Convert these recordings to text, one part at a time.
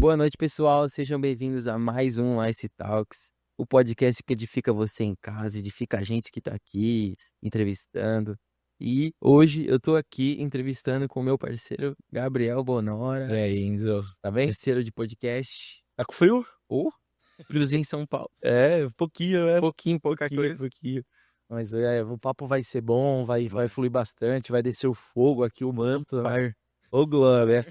Boa noite, pessoal. Sejam bem-vindos a mais um Ice Talks, o podcast que edifica você em casa, edifica a gente que tá aqui entrevistando. E hoje eu tô aqui entrevistando com o meu parceiro Gabriel E Bonora, aí, Enzo, tá bem? parceiro de podcast, Tá com frio? friozinho em São Paulo. Um pouquinho, né? Pouquinho, Pouca pouquinho. coisa. Pouquinho. Mas o papo vai ser bom, vai fluir bastante, vai descer o fogo aqui, o manto. Ô, glória.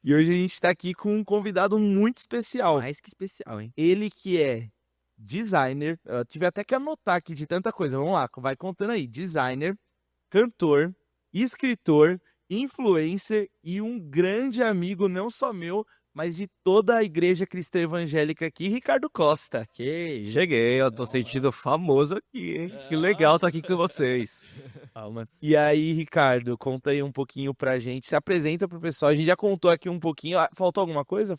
E hoje a gente tá aqui com um convidado muito especial. Mais que especial, hein? Ele que é designer, eu tive até que anotar aqui de tanta coisa. Vamos lá, vai contando aí. Designer, cantor, escritor, influencer e um grande amigo, não só meu, mas de toda a igreja cristã evangélica aqui, Ricardo Costa. Cheguei, eu tô sentindo famoso aqui, hein? Que legal estar aqui com vocês. Palmas. E aí, Ricardo, conta aí um pouquinho pra gente. Se apresenta pro pessoal. A gente já contou aqui um pouquinho. Faltou alguma coisa?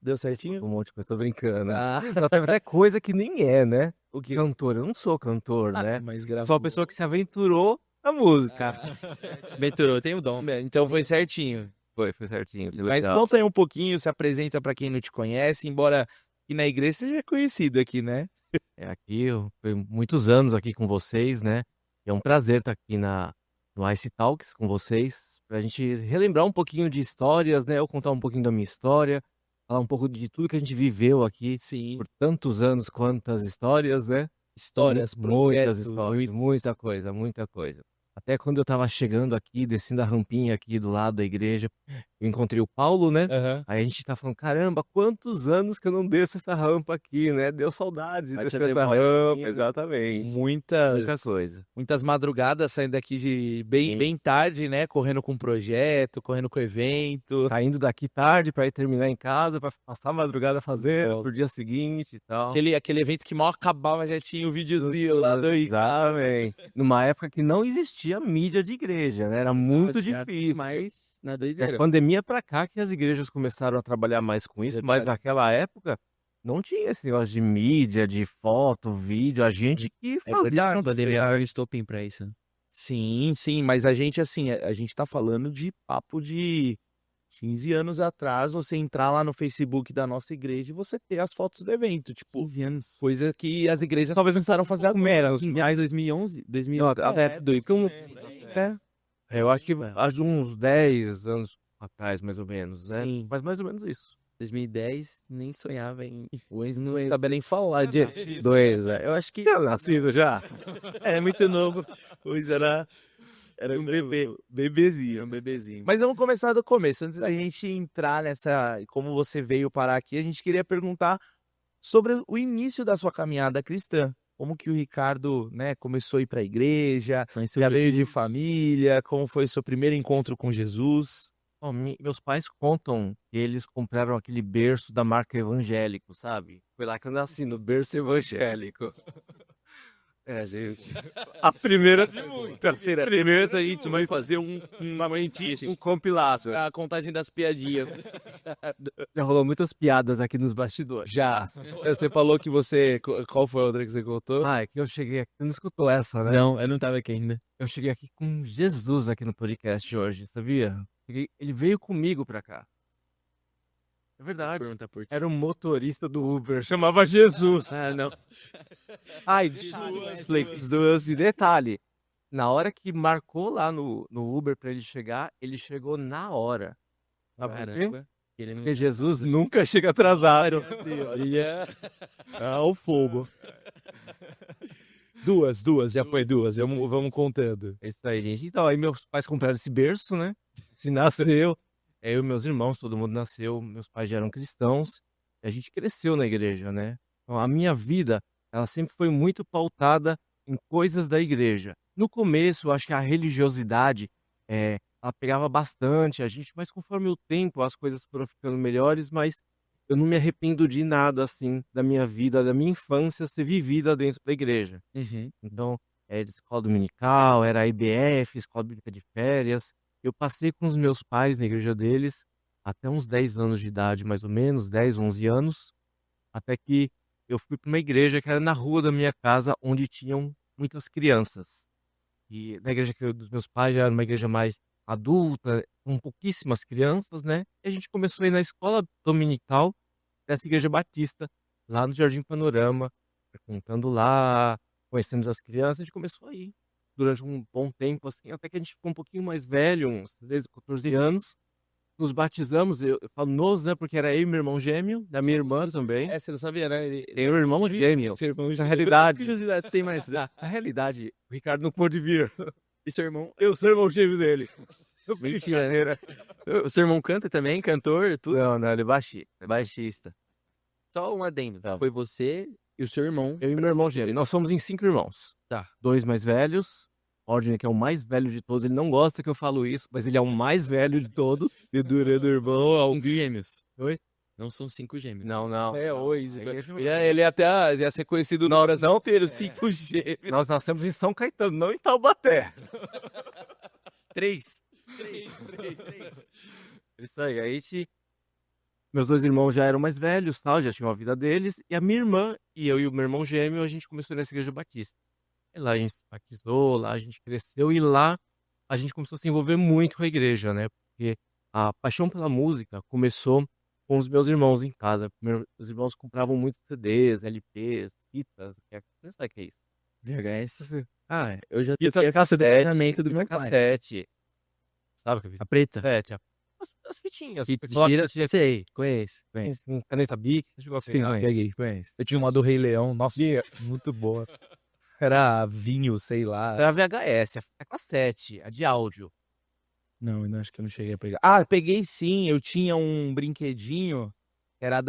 Deu certinho? Um monte de coisa, tô brincando. Ah. Não, teve até coisa que nem é, né? O que? Cantor, eu não sou cantor, né? Mas Sou gravou. uma pessoa que se aventurou na música. Venturou, tem o dom. Então foi certinho. Foi certinho. Que Mas legal. conta aí um pouquinho, se apresenta pra quem não te conhece, embora aqui na igreja seja conhecido aqui, né? Aqui, eu fui muitos anos aqui com vocês, né? É um prazer estar aqui no Ice Talks com vocês, pra gente relembrar um pouquinho de histórias, né? Eu contar um pouquinho da minha história, falar um pouco de tudo que a gente viveu aqui Sim. por tantos anos, quantas histórias, né? Histórias, Muitas projetos. histórias, muita coisa, muita coisa. Até quando eu tava chegando aqui, descendo a rampinha aqui do lado da igreja, eu encontrei o Paulo, né? Aham. Aí a gente tá falando, caramba, quantos anos que eu não desço essa rampa aqui, né? Deu saudade de Bate descer a essa memória. rampa, exatamente. Muita Muitas coisa. madrugadas saindo daqui de bem tarde, né? Correndo com projeto, correndo com evento. Saindo daqui tarde pra ir terminar em casa, pra passar a madrugada fazendo pro dia seguinte e tal. Aquele evento que mal acabava, já tinha o videozinho lá do Exatamente. Numa época que não existia mídia de igreja, né? Era muito Já difícil. mais na Da doideira. pandemia pra cá que as igrejas começaram a trabalhar mais com isso, mas naquela época não tinha esse negócio de mídia, de foto, vídeo, a gente que fazia. Não acontecer. deveria estopim pra isso. Sim, mas a gente, assim, a gente tá falando de papo de 15 anos atrás, você entrar lá no Facebook da nossa igreja e você ter as fotos do evento, tipo, 15 anos. coisa que as igrejas talvez começaram a fazer agora. 15 reais 2011, 2000. Não, até eu acho que acho de uns 10 anos atrás, mais ou menos, né? Sim. Mas mais ou menos isso. 2010, nem sonhava em. O Enzo não sabia nem falar de Eu acho que. Tinha nascido já? É muito novo. Pois era um bebezinho. Um bebezinho. Mas vamos começar do começo. Antes da gente entrar nessa, como você veio parar aqui, a gente queria perguntar sobre o início da sua caminhada cristã. Como que o Ricardo, né, começou a ir para a igreja, Conheceu já veio de Jesus. família, como foi o seu primeiro encontro com Jesus? Bom, meus pais contam que eles compraram aquele berço da marca Evangélico, sabe? Foi lá que eu nasci, no berço evangélico. Gente. A primeira de muitas. Primeiro a gente vai fazer uma mentice, Um compilado. a contagem das piadinhas. Já rolou muitas piadas aqui nos bastidores. Já. Você falou que você... Qual foi a outra que você contou? Ah, é que eu cheguei aqui. Você não escutou essa, né? Não, eu não tava aqui ainda. Eu cheguei aqui com Jesus aqui no podcast hoje, sabia? Ele veio comigo pra cá. É verdade. Pergunta por quê. Era um motorista do Uber, chamava Jesus. Ah, não. Ai, duas e detalhe. Na hora que marcou lá no Uber pra ele chegar, ele chegou na hora. Sabe por quê? Caramba. Ele não. Porque Jesus nunca chega atrasado. Olha. O fogo. Duas, já foi duas. Vamos contando. É isso aí, gente. Então, aí meus pais compraram esse berço, né? Se nasceu. Eu e meus irmãos, todo mundo nasceu. Meus pais já eram cristãos. E a gente cresceu na igreja, né? Então, a minha vida, ela sempre foi muito pautada em coisas da igreja. No começo, eu acho que a religiosidade, ela pegava bastante a gente, mas conforme o tempo, as coisas foram ficando melhores, mas eu não me arrependo de nada, assim, da minha vida, da minha infância ser vivida dentro da igreja. Uhum. Então, era escola dominical, era a IBF, escola bíblica de férias. Eu passei com os meus pais na igreja deles até uns 10 anos de idade, mais ou menos, 10, 11 anos, até que eu fui para uma igreja que era na rua da minha casa, onde tinham muitas crianças. E na igreja dos meus pais já era uma igreja mais adulta, com pouquíssimas crianças, né? E a gente começou a ir na escola dominical dessa igreja batista, lá no Jardim Panorama, frequentando lá, conhecemos as crianças, a gente começou a ir durante um bom tempo, assim, até que a gente ficou um pouquinho mais velho, uns 13, 14 anos, nos batizamos, eu falo nos, né, porque era eu e meu irmão gêmeo, da minha irmã também. Você não sabia, né? Tem um irmão gêmeo. Seu irmão Na realidade, curiosidade tem mais. na realidade, o Ricardo não pôde vir. E seu irmão? Eu sou irmão gêmeo dele. Mentira, né? O seu irmão canta também, cantor, tudo? Não, ele é baixinho. Baixista. Só um adendo. Tá. Foi você e o seu irmão. Eu e meu irmão gêmeo. Nós somos em 5 irmãos. Tá. 2 mais velhos. Rodney, que é o mais velho de todos, ele não gosta que eu falo isso, mas ele é o mais velho de todos. E do irmão. 5 gêmeos. Oi? Não são 5 gêmeos. Não. É, hoje. É, Ele até ia ser conhecido no Brasil inteiro, 5G. Nós nascemos em São Caetano, não em Taubaté. 3. Isso aí, meus 2 irmãos já eram mais velhos, tal, já tinham a vida deles, e a minha irmã e eu e o meu irmão gêmeo, a gente começou nessa igreja batista. E lá a gente se batizou, lá a gente cresceu, e lá a gente começou a se envolver muito com a igreja, né? Porque a paixão pela música começou com os meus irmãos em casa. Meus irmãos compravam muitos CDs, LPs, fitas, você sabe o que é isso? VHS. Ah, eu já Fita toquei a cassete, casamento do meu pai. cassete. Sabe o que é fita A preta. cassete? As fitinhas. Sei, conheço. Com caneta Bic, você chegou a Sim, pegar? peguei. Conheço. Eu tinha uma do Rei Leão, nossa, muito boa. Era vinho, sei lá. Era a VHS, a cassete, a de áudio. Não, eu acho que eu não cheguei a pegar. Ah, peguei sim, eu tinha um brinquedinho, que era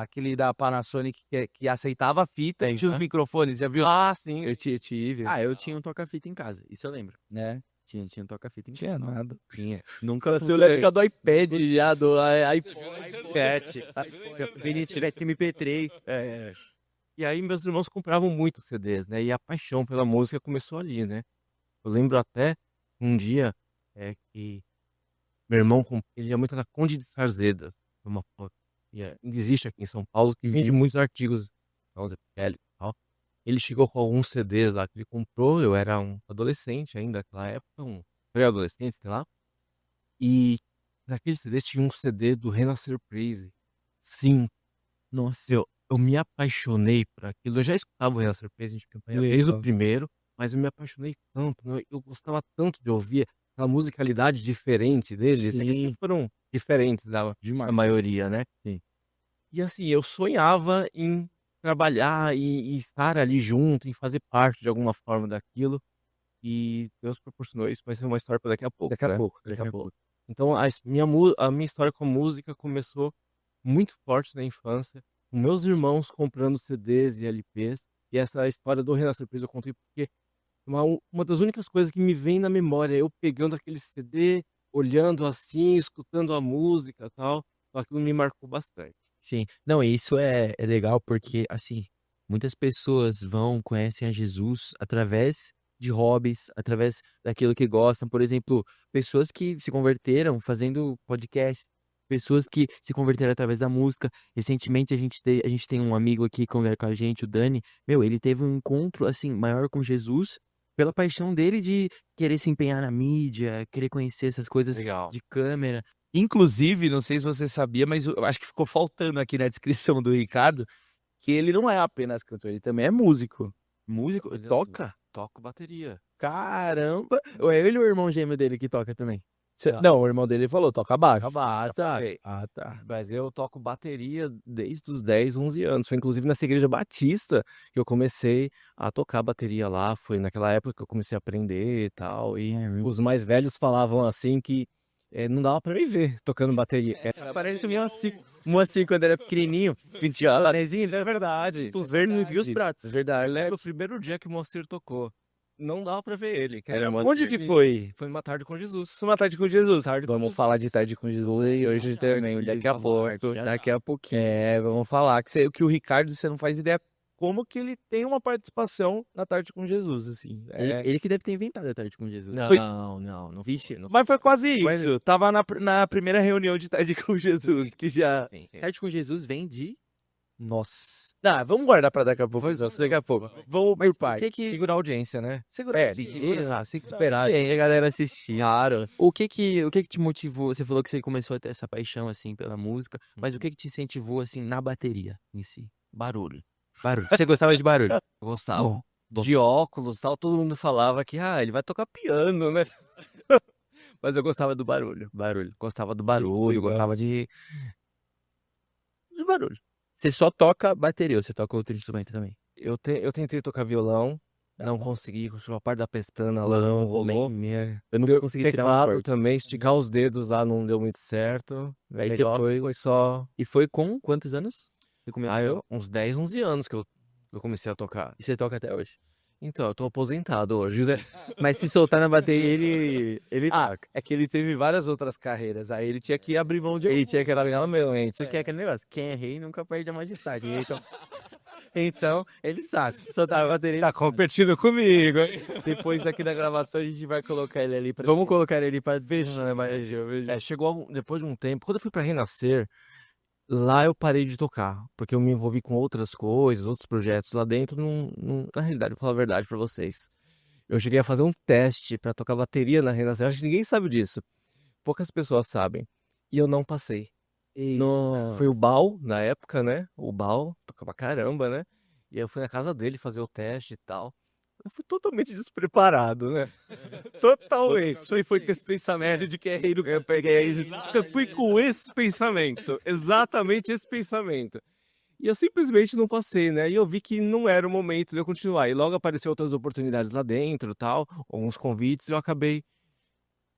aquele da Panasonic que aceitava fita e tinha os microfones, já viu? Ah, sim. Eu tive. Eu tinha um toca-fita em casa, isso eu lembro. né? Tinha um toca-fita em Tinha casa. nada. Tinha. Nunca Nasceu na época do iPad já, do iPod. Direct MP3. E aí meus irmãos compravam muito CDs, né? E a paixão pela música começou ali, né? Eu lembro até um dia que meu irmão ele ia muito na Conde de Sarzeda, existe aqui em São Paulo, que vende muitos artigos evangélicos e tal. Ele chegou com alguns CDs lá que ele comprou, eu era um adolescente ainda naquela época, um pré-adolescente, sei lá. E naqueles CDs tinha um CD do Renascer Praise. Sim. Nossa, eu me apaixonei por aquilo. Eu já escutava o Renascer Praise, a gente acompanhava desde o primeiro, mas eu me apaixonei tanto, né? Eu gostava tanto de ouvir aquela musicalidade diferente deles. Eles sempre foram diferentes da maioria, né? Sim. E assim, eu sonhava em trabalhar e estar ali junto, em fazer parte de alguma forma daquilo. E Deus proporcionou isso, vai ser uma história para daqui a pouco. Daqui a né? pouco. Então a minha história com a música começou muito forte na infância, com meus irmãos comprando CDs e LPs. E essa história do Renascer Praise eu contei porque uma das únicas coisas que me vem na memória é eu pegando aquele CD, olhando assim, escutando a música e tal. Então aquilo me marcou bastante. Sim. Não, isso é legal porque, assim, muitas pessoas conhecem a Jesus através de hobbies, através daquilo que gostam. Por exemplo, pessoas que se converteram fazendo podcast, pessoas que se converteram através da música. Recentemente a gente tem um amigo aqui que conversa com a gente, o Dani. Meu, ele teve um encontro, assim, maior com Jesus pela paixão dele de querer se empenhar na mídia, querer conhecer essas coisas Legal. de câmera. Inclusive, não sei se você sabia, mas eu acho que ficou faltando aqui na descrição do Ricardo, que ele não é apenas cantor, ele também é músico. Músico? Toca? Toco bateria. Caramba! Ou é ele ou o irmão gêmeo dele que toca também? Não, o irmão dele falou, toca baixo. Tá. Tá. Mas eu toco bateria desde os 10, 11 anos. Foi inclusive nessa igreja batista que eu comecei a tocar bateria lá. Foi naquela época que eu comecei a aprender e tal. E os mais velhos falavam assim que não dava pra me ver tocando bateria. Parece um assim quando era pequenininho. 20 anos. É verdade. Os verdes não viu os pratos. É verdade. No primeiro dia que o Moacir tocou, não dava pra ver ele. Onde que foi? Foi numa tarde com Jesus. Uma tarde com Jesus. Vamos falar de tarde com Jesus e hoje também, daqui a pouco. Daqui a pouquinho. Vamos falar que o Ricardo, você não faz ideia como que ele tem uma participação na tarde com Jesus, assim. Ele que deve ter inventado a tarde com Jesus. Não. Vixe, não. Mas foi quase isso. Mas- Tava na primeira reunião de tarde com Jesus, que já... Sim. Tarde com Jesus vem de Nossa. Não, vamos guardar pra daqui a pouco. Daqui a pouco. Vamos por pai. Segurar a audiência, né? Segurar. Tem que esperar. Tem a galera assistir. Claro. O que que te motivou? Você falou que você começou a ter essa paixão, assim, pela música, mas o que te incentivou, assim, na bateria em si? Barulho. Barulho. Você gostava de barulho? Eu gostava. De óculos e tal, todo mundo falava que, ele vai tocar piano, né? Mas eu gostava do barulho. Gostava do barulho, gostava de barulho. Você só toca bateria ou você toca outro instrumento também? Eu tentei tocar violão, não consegui, continuou a parte da pestana lá, não rolou. Eu nunca consegui tirar um Teclado acorde. também, esticar os dedos lá não deu muito certo. Aí Negócio depois- foi só... E foi com quantos anos? Você começou? uns 10, 11 anos que eu comecei a tocar. E você toca até hoje? Então, eu tô aposentado hoje, né? Mas se soltar na bateria, ele toca. É que ele teve várias outras carreiras. Aí ele tinha que abrir mão de. Ele tinha que largar no meio, hein? Isso que é aquele negócio. Quem é rei nunca perde a majestade. Então ele sabe. Se soltar a bateria, ele Tá competindo comigo, hein? Depois aqui da gravação a gente vai colocar ele ali pra. Vamos colocar ele ali pra ver. Chegou depois de um tempo, quando eu fui pra Renascer, lá eu parei de tocar, porque eu me envolvi com outras coisas, outros projetos lá dentro. Na realidade, vou falar a verdade pra vocês. Eu cheguei a fazer um teste pra tocar bateria na Renascer, acho que ninguém sabe disso. Poucas pessoas sabem. E eu não passei. Foi o Bal, na época, né? O Bal, tocava caramba, né? E aí eu fui na casa dele fazer o teste e tal. Eu fui totalmente despreparado, né? Totalmente. Foi com esse pensamento de que é rei do... Eu fui com esse pensamento. Exatamente esse pensamento. E eu simplesmente não passei, né? E eu vi que não era o momento de eu continuar. E logo apareceram outras oportunidades lá dentro, tal, alguns convites, e eu acabei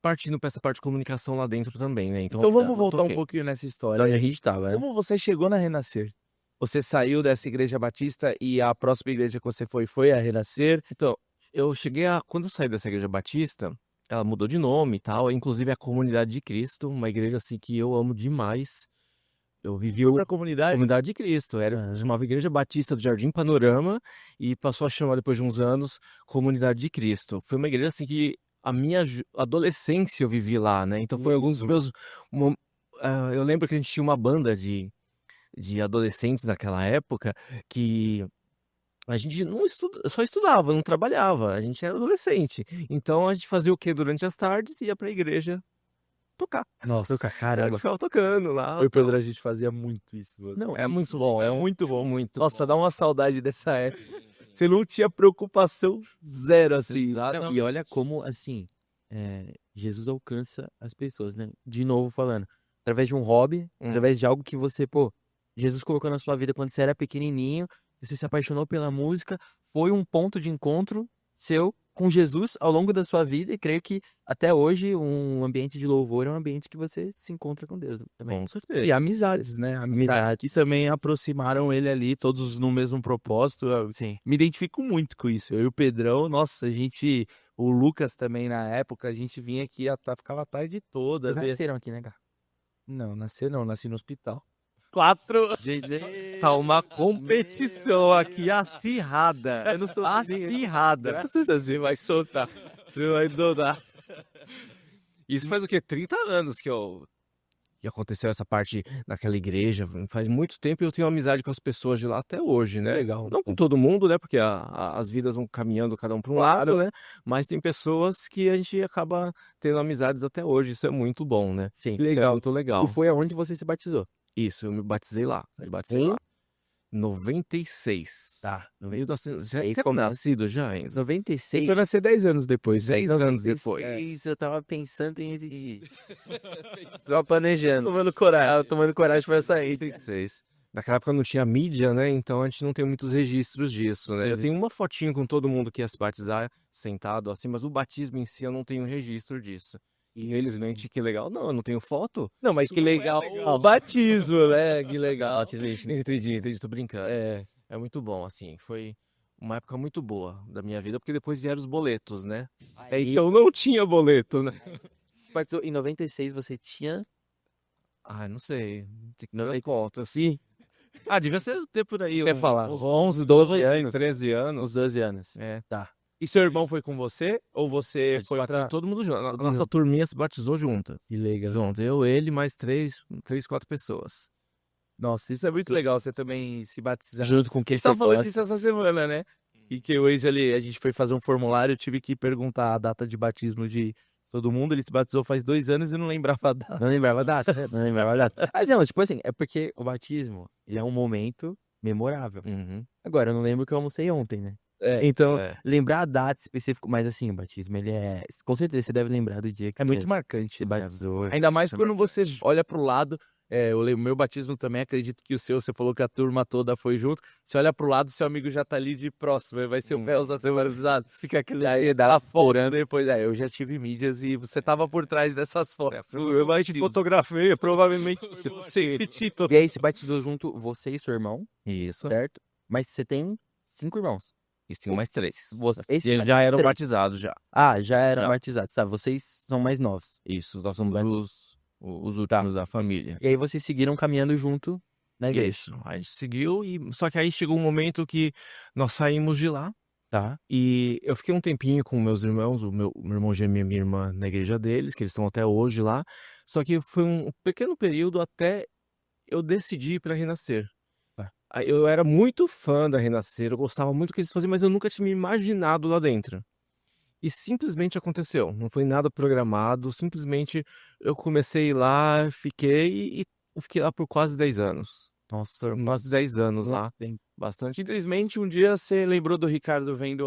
partindo pra essa parte de comunicação lá dentro também, né? Então vamos voltar um pouquinho nessa história. Onde a gente tava, né? Como você chegou na Renascer? Você saiu dessa igreja batista e a próxima igreja que você foi a Renascer? Então, quando eu saí dessa igreja batista, ela mudou de nome e tal, inclusive a Comunidade de Cristo, uma igreja assim que eu amo demais. Eu vivi Pra comunidade? Comunidade de Cristo, chamava Igreja Batista do Jardim Panorama e passou a chamar depois de uns anos Comunidade de Cristo. Foi uma igreja assim que a minha adolescência eu vivi lá, né? Então foi alguns dos meus... eu lembro que a gente tinha uma banda de adolescentes naquela época que a gente não só estudava, não trabalhava, a gente era adolescente. Então a gente fazia o quê durante as tardes? Ia pra igreja tocar. Nossa, A Caramba. gente ficava tocando lá. Foi Pedro, a gente fazia muito isso, mano. Não, é muito bom, muito bom. muito Nossa, dá uma saudade dessa época. Você não tinha preocupação zero, assim. Não, e olha como, assim, Jesus alcança as pessoas, né? De novo falando, através de um hobby, através de algo que você, Jesus colocou na sua vida quando você era pequenininho, você se apaixonou pela música, foi um ponto de encontro seu com Jesus ao longo da sua vida, e creio que até hoje um ambiente de louvor é um ambiente que você se encontra com Deus também. Com certeza. E amizades, né? Amizades que também aproximaram ele ali, todos no mesmo propósito. Eu Sim. me identifico muito com isso. Eu e o Pedrão, nossa, o Lucas também na época, a gente vinha aqui, ficava a tarde toda. Vocês nasceram aqui, né, Gá? Não, nasci no hospital. 4. Gente, Tá uma competição aqui acirrada. Eu não sou acirrada. você vai soltar. Você vai donar. Isso faz o quê? 30 anos que aconteceu essa parte naquela igreja. Faz muito tempo e eu tenho amizade com as pessoas de lá até hoje, né? Legal. Não com todo mundo, né? Porque as vidas vão caminhando cada um para um lado, né? Mas tem pessoas que a gente acaba tendo amizades até hoje. Isso é muito bom, né? Sim. Isso é muito legal. E foi aonde você se batizou? Isso, eu me batizei lá. Me batizei lá. 96. Tá. Já Aí tinha começa. nascido já, Enzo? 96. Então nascer 10 anos depois. 10 anos depois. Isso, eu tava pensando em exigir. Tava planejando. Tomando coragem. Tava tomando coragem pra sair. 96. Naquela época não tinha mídia, né? Então a gente não tem muitos registros disso, né? Eu tenho uma fotinho com todo mundo que ia se batizar, sentado assim, mas o batismo em si eu não tenho registro disso. E infelizmente, que legal. Não, eu não tenho foto. Não, mas que legal. O batismo, né? Que legal. Entendi, tô brincando. É muito bom, assim. Foi uma época muito boa da minha vida, porque depois vieram os boletos, né? Então não tinha boleto, né? Você batizou em 96, você tinha... Não sei. Tem que dar as contas. Sim. Devia ter por aí. Quer falar? Uns 11, 12 anos. 13 anos. Uns 12 anos. Tá. E seu irmão foi com você? Ou você foi pra... Todo mundo junto. A nossa turminha se batizou junta. Que legal. Junto. Eu, ele, mais 3, 4 pessoas. Nossa, isso é muito legal, você também se batizar. Junto com A quem gente você tava falando gosta. disso essa semana, né? E que hoje a gente foi fazer um formulário, eu tive que perguntar a data de batismo de todo mundo, ele se batizou faz 2 anos e não lembrava a data. Não lembrava a data, não lembrava a data. Ah, não, tipo assim, é porque o batismo, ele é um momento memorável. Uhum. Agora, eu não lembro que eu almocei ontem, né? É, Então, É. lembrar a data específica, mas assim, o batismo, ele é... Com certeza você deve lembrar do dia que é você muito marcante. se batizou. Ainda mais Isso é quando você olha pro lado, o meu batismo também, acredito que o seu, você falou que a turma toda foi junto, você olha pro lado, seu amigo já tá ali de próximo, vai ser o Bells da semana avisado, fica aquele aí, dá fora, depois, eu já tive mídias e você tava por trás dessas fotos. Eu te fotografei, provavelmente você E aí, você batizou junto você e seu irmão, Isso. certo? Mas você tem 5 irmãos. E tinham mais 3. Esse E eles já eram três. batizados já. Ah, já eram Já. batizados. Tá, vocês são mais novos. Isso, nós somos os últimos da família. E aí vocês seguiram caminhando junto na igreja. Isso. A gente seguiu só que aí chegou um momento que nós saímos de lá Tá. e eu fiquei um tempinho com meus irmãos, o meu irmão gêmeo e minha irmã na igreja deles, que eles estão até hoje lá. Só que foi um pequeno período até eu decidir ir para Renascer. Tá. Aí eu era muito fã da Renascer, eu gostava muito do que eles faziam, mas eu nunca tinha me imaginado lá dentro. E simplesmente aconteceu, não foi nada programado, simplesmente eu comecei a ir lá, fiquei e eu fiquei lá por quase 10 anos. Nossa, Quase 10 anos lá, nossa, tem... bastante. Simplesmente um dia você lembrou do Ricardo vendo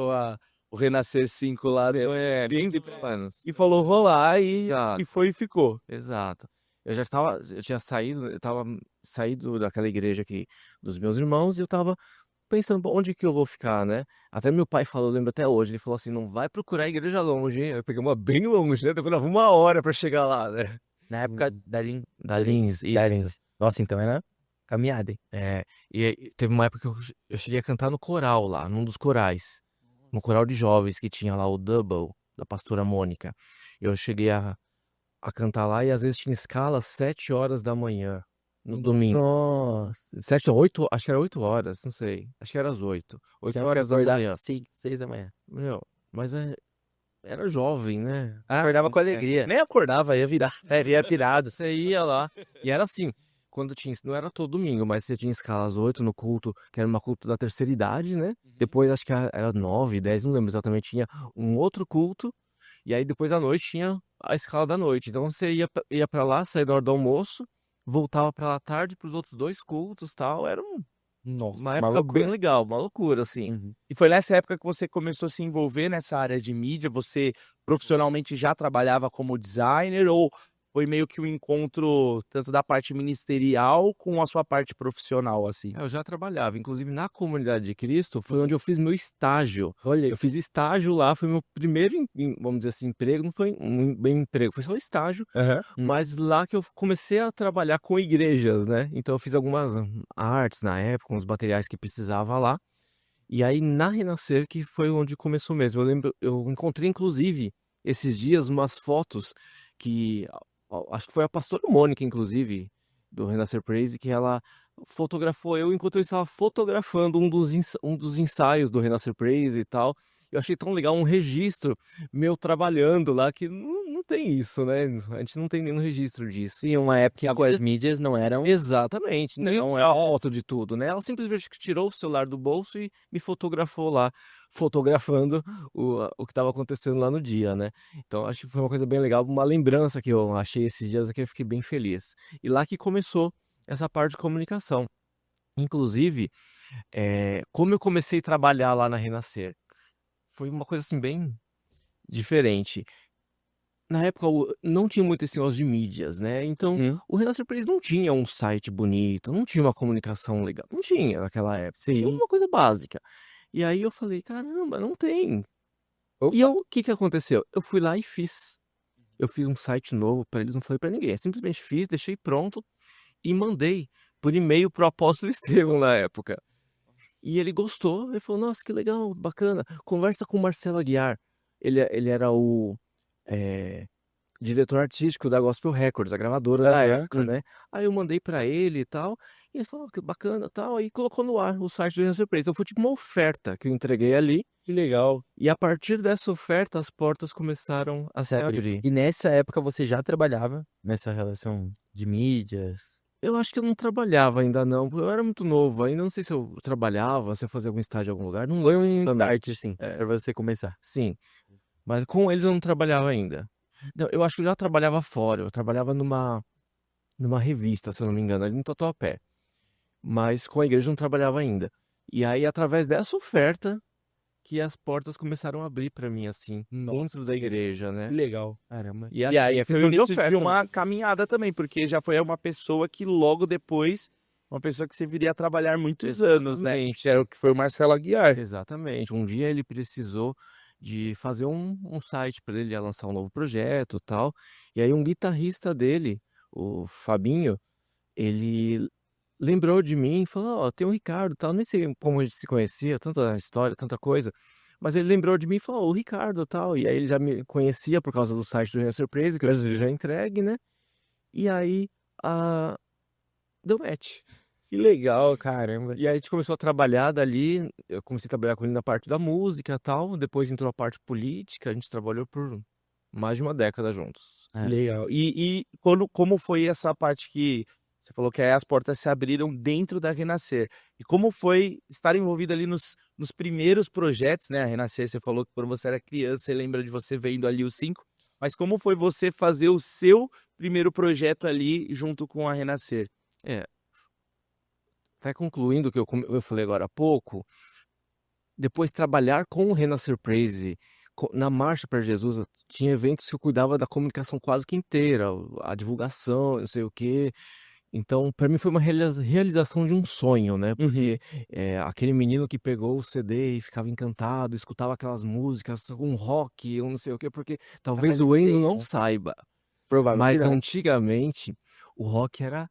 o Renascer 5 lá, né? 15 anos. E falou, vou lá, Exato. e foi e ficou. Exato. Eu tinha saído, eu tava saído daquela igreja aqui dos meus irmãos e eu tava pensando, "Pô, onde que eu vou ficar, né?" Até meu pai falou, eu lembro até hoje, ele falou assim, não vai procurar igreja longe, hein? Eu peguei uma bem longe, né? Demorava 1 hora pra chegar lá, né? Na época da Lins. Da Lins, Da isso. Lins. Nossa, então era caminhada, hein? E aí, teve uma época que eu cheguei a cantar no coral lá, num dos corais. No coral de jovens que tinha lá o Double, da pastora Mônica. Eu cheguei a cantar lá e às vezes tinha escala às 7 horas da manhã, no domingo. Nossa. 7 ou 8, acho que era 8 horas, não sei. Acho que era às 8. 8 Tinha que horas da acordar manhã. 6 da manhã. Meu, mas era jovem, né? Acordava com alegria. Nem acordava, ia virar. Ia pirado, você ia lá. E era assim, quando tinha, não era todo domingo, mas você tinha escala às 8 no culto, que era uma culto da terceira idade, né? Depois acho que era 9, 10, não lembro exatamente, tinha um outro culto. E aí depois à noite tinha a escala da noite. Então você ia pra lá, saía da hora do almoço, voltava pra lá à tarde pros outros 2 cultos e tal. Era Nossa, uma época bem legal, uma loucura, assim. Uhum. E foi nessa época que você começou a se envolver nessa área de mídia? Você profissionalmente já trabalhava como designer ou foi meio que um encontro tanto da parte ministerial com a sua parte profissional, assim? Eu já trabalhava, inclusive na Comunidade de Cristo, foi onde eu fiz meu estágio. Olha, Eu fiz estágio lá, foi meu primeiro, vamos dizer assim, emprego, não foi um bem emprego, foi só estágio, mas lá que eu comecei a trabalhar com igrejas, né? Então eu fiz algumas artes na época, uns materiais que precisava lá. E aí na Renascer que foi onde começou mesmo. Eu lembro, eu encontrei inclusive esses dias umas fotos que acho que foi a pastora Mônica, inclusive, do Renascer Praise, que ela fotografou eu enquanto eu estava fotografando um dos ensaios do Renascer Praise e tal. Eu achei tão legal um registro meu trabalhando lá, que não tem isso, né? A gente não tem nenhum registro disso. sim, uma época em que as mídias não eram... Exatamente, Não, não é a foto de tudo, né? Ela simplesmente tirou o celular do bolso e me fotografou lá, fotografando o que estava acontecendo lá no dia, né? Então acho que foi uma coisa bem legal, uma lembrança que eu achei esses dias aqui, eu fiquei bem feliz. E lá que começou essa parte de comunicação. Inclusive, como eu comecei a trabalhar lá na Renascer, foi uma coisa assim bem diferente. Na época não tinha muito esse negócio de mídias, né? Então o Renascer Praise não tinha um site bonito, não tinha uma comunicação legal, não tinha naquela época, tinha uma coisa básica. E aí eu falei, caramba, não tem. E o que aconteceu? Eu fui lá e fiz. Eu fiz um site novo para eles, não falei para ninguém, eu simplesmente fiz, deixei pronto e mandei por e-mail pro apóstolo Estevão na época. E ele gostou, ele falou, nossa, que legal, bacana, conversa com o Marcelo Aguiar. Ele era o diretor artístico da Gospel Records, a gravadora da época, né? Aí eu mandei pra ele e tal, e ele falou, que bacana tal, aí colocou no ar o site do Renascer Praise. Então foi tipo uma oferta que eu entreguei ali, Que legal. e a partir dessa oferta as portas começaram a se abrir. E nessa época você já trabalhava nessa relação de mídias? Eu acho que eu não trabalhava ainda não, porque eu era muito novo, ainda não sei se eu trabalhava, se eu fazia algum estágio em algum lugar, não lembro Start, exatamente. assim, pra você começar. Sim, mas com eles eu não trabalhava ainda. Não, eu acho que eu já trabalhava fora, eu trabalhava numa revista, se eu não me engano, ali no Tatuapé. Mas com a igreja eu não trabalhava ainda. E aí, através dessa oferta, que as portas começaram a abrir pra mim, assim, Nossa, dentro da igreja, que né? legal. Caramba. E E assim, aí é foi o questão de início de oferta. uma caminhada também, porque já foi uma pessoa que logo depois, uma pessoa que você viria a trabalhar muitos anos, né? Que era o que foi o Marcelo Aguiar. Exatamente. Um dia ele precisou de fazer um site para ele ia lançar um novo projeto, tal. E aí um guitarrista dele, o Fabinho, ele lembrou de mim e falou: "Ó, tem o Ricardo, tal". Nem sei como a gente se conhecia, tanta história, tanta coisa. Mas ele lembrou de mim e falou: "O Ricardo, tal". E aí ele já me conhecia por causa do site do Real Surpresa, que eu já entregue, né? E aí, a deu match. Que legal, caramba. E aí a gente começou a trabalhar dali, eu comecei a trabalhar com ele na parte da música e tal, depois entrou a parte política, a gente trabalhou por mais de uma década juntos. É. Legal. E como foi essa parte que você falou que aí as portas se abriram dentro da Renascer? E como foi estar envolvido ali nos primeiros projetos, né? A Renascer, você falou que quando você era criança, você lembra de você vendo ali os 5, mas como foi você fazer o seu primeiro projeto ali junto com a Renascer? É, até concluindo o que eu falei agora há pouco, depois trabalhar com o Rena Surprise, na Marcha para Jesus, tinha eventos que eu cuidava da comunicação quase que inteira, a divulgação, não sei o quê. Então, para mim foi uma realização de um sonho, né? Porque aquele menino que pegou o CD e ficava encantado, escutava aquelas músicas, um rock, eu não sei o quê, porque talvez o Enzo não saiba, mas Provavelmente. antigamente o rock era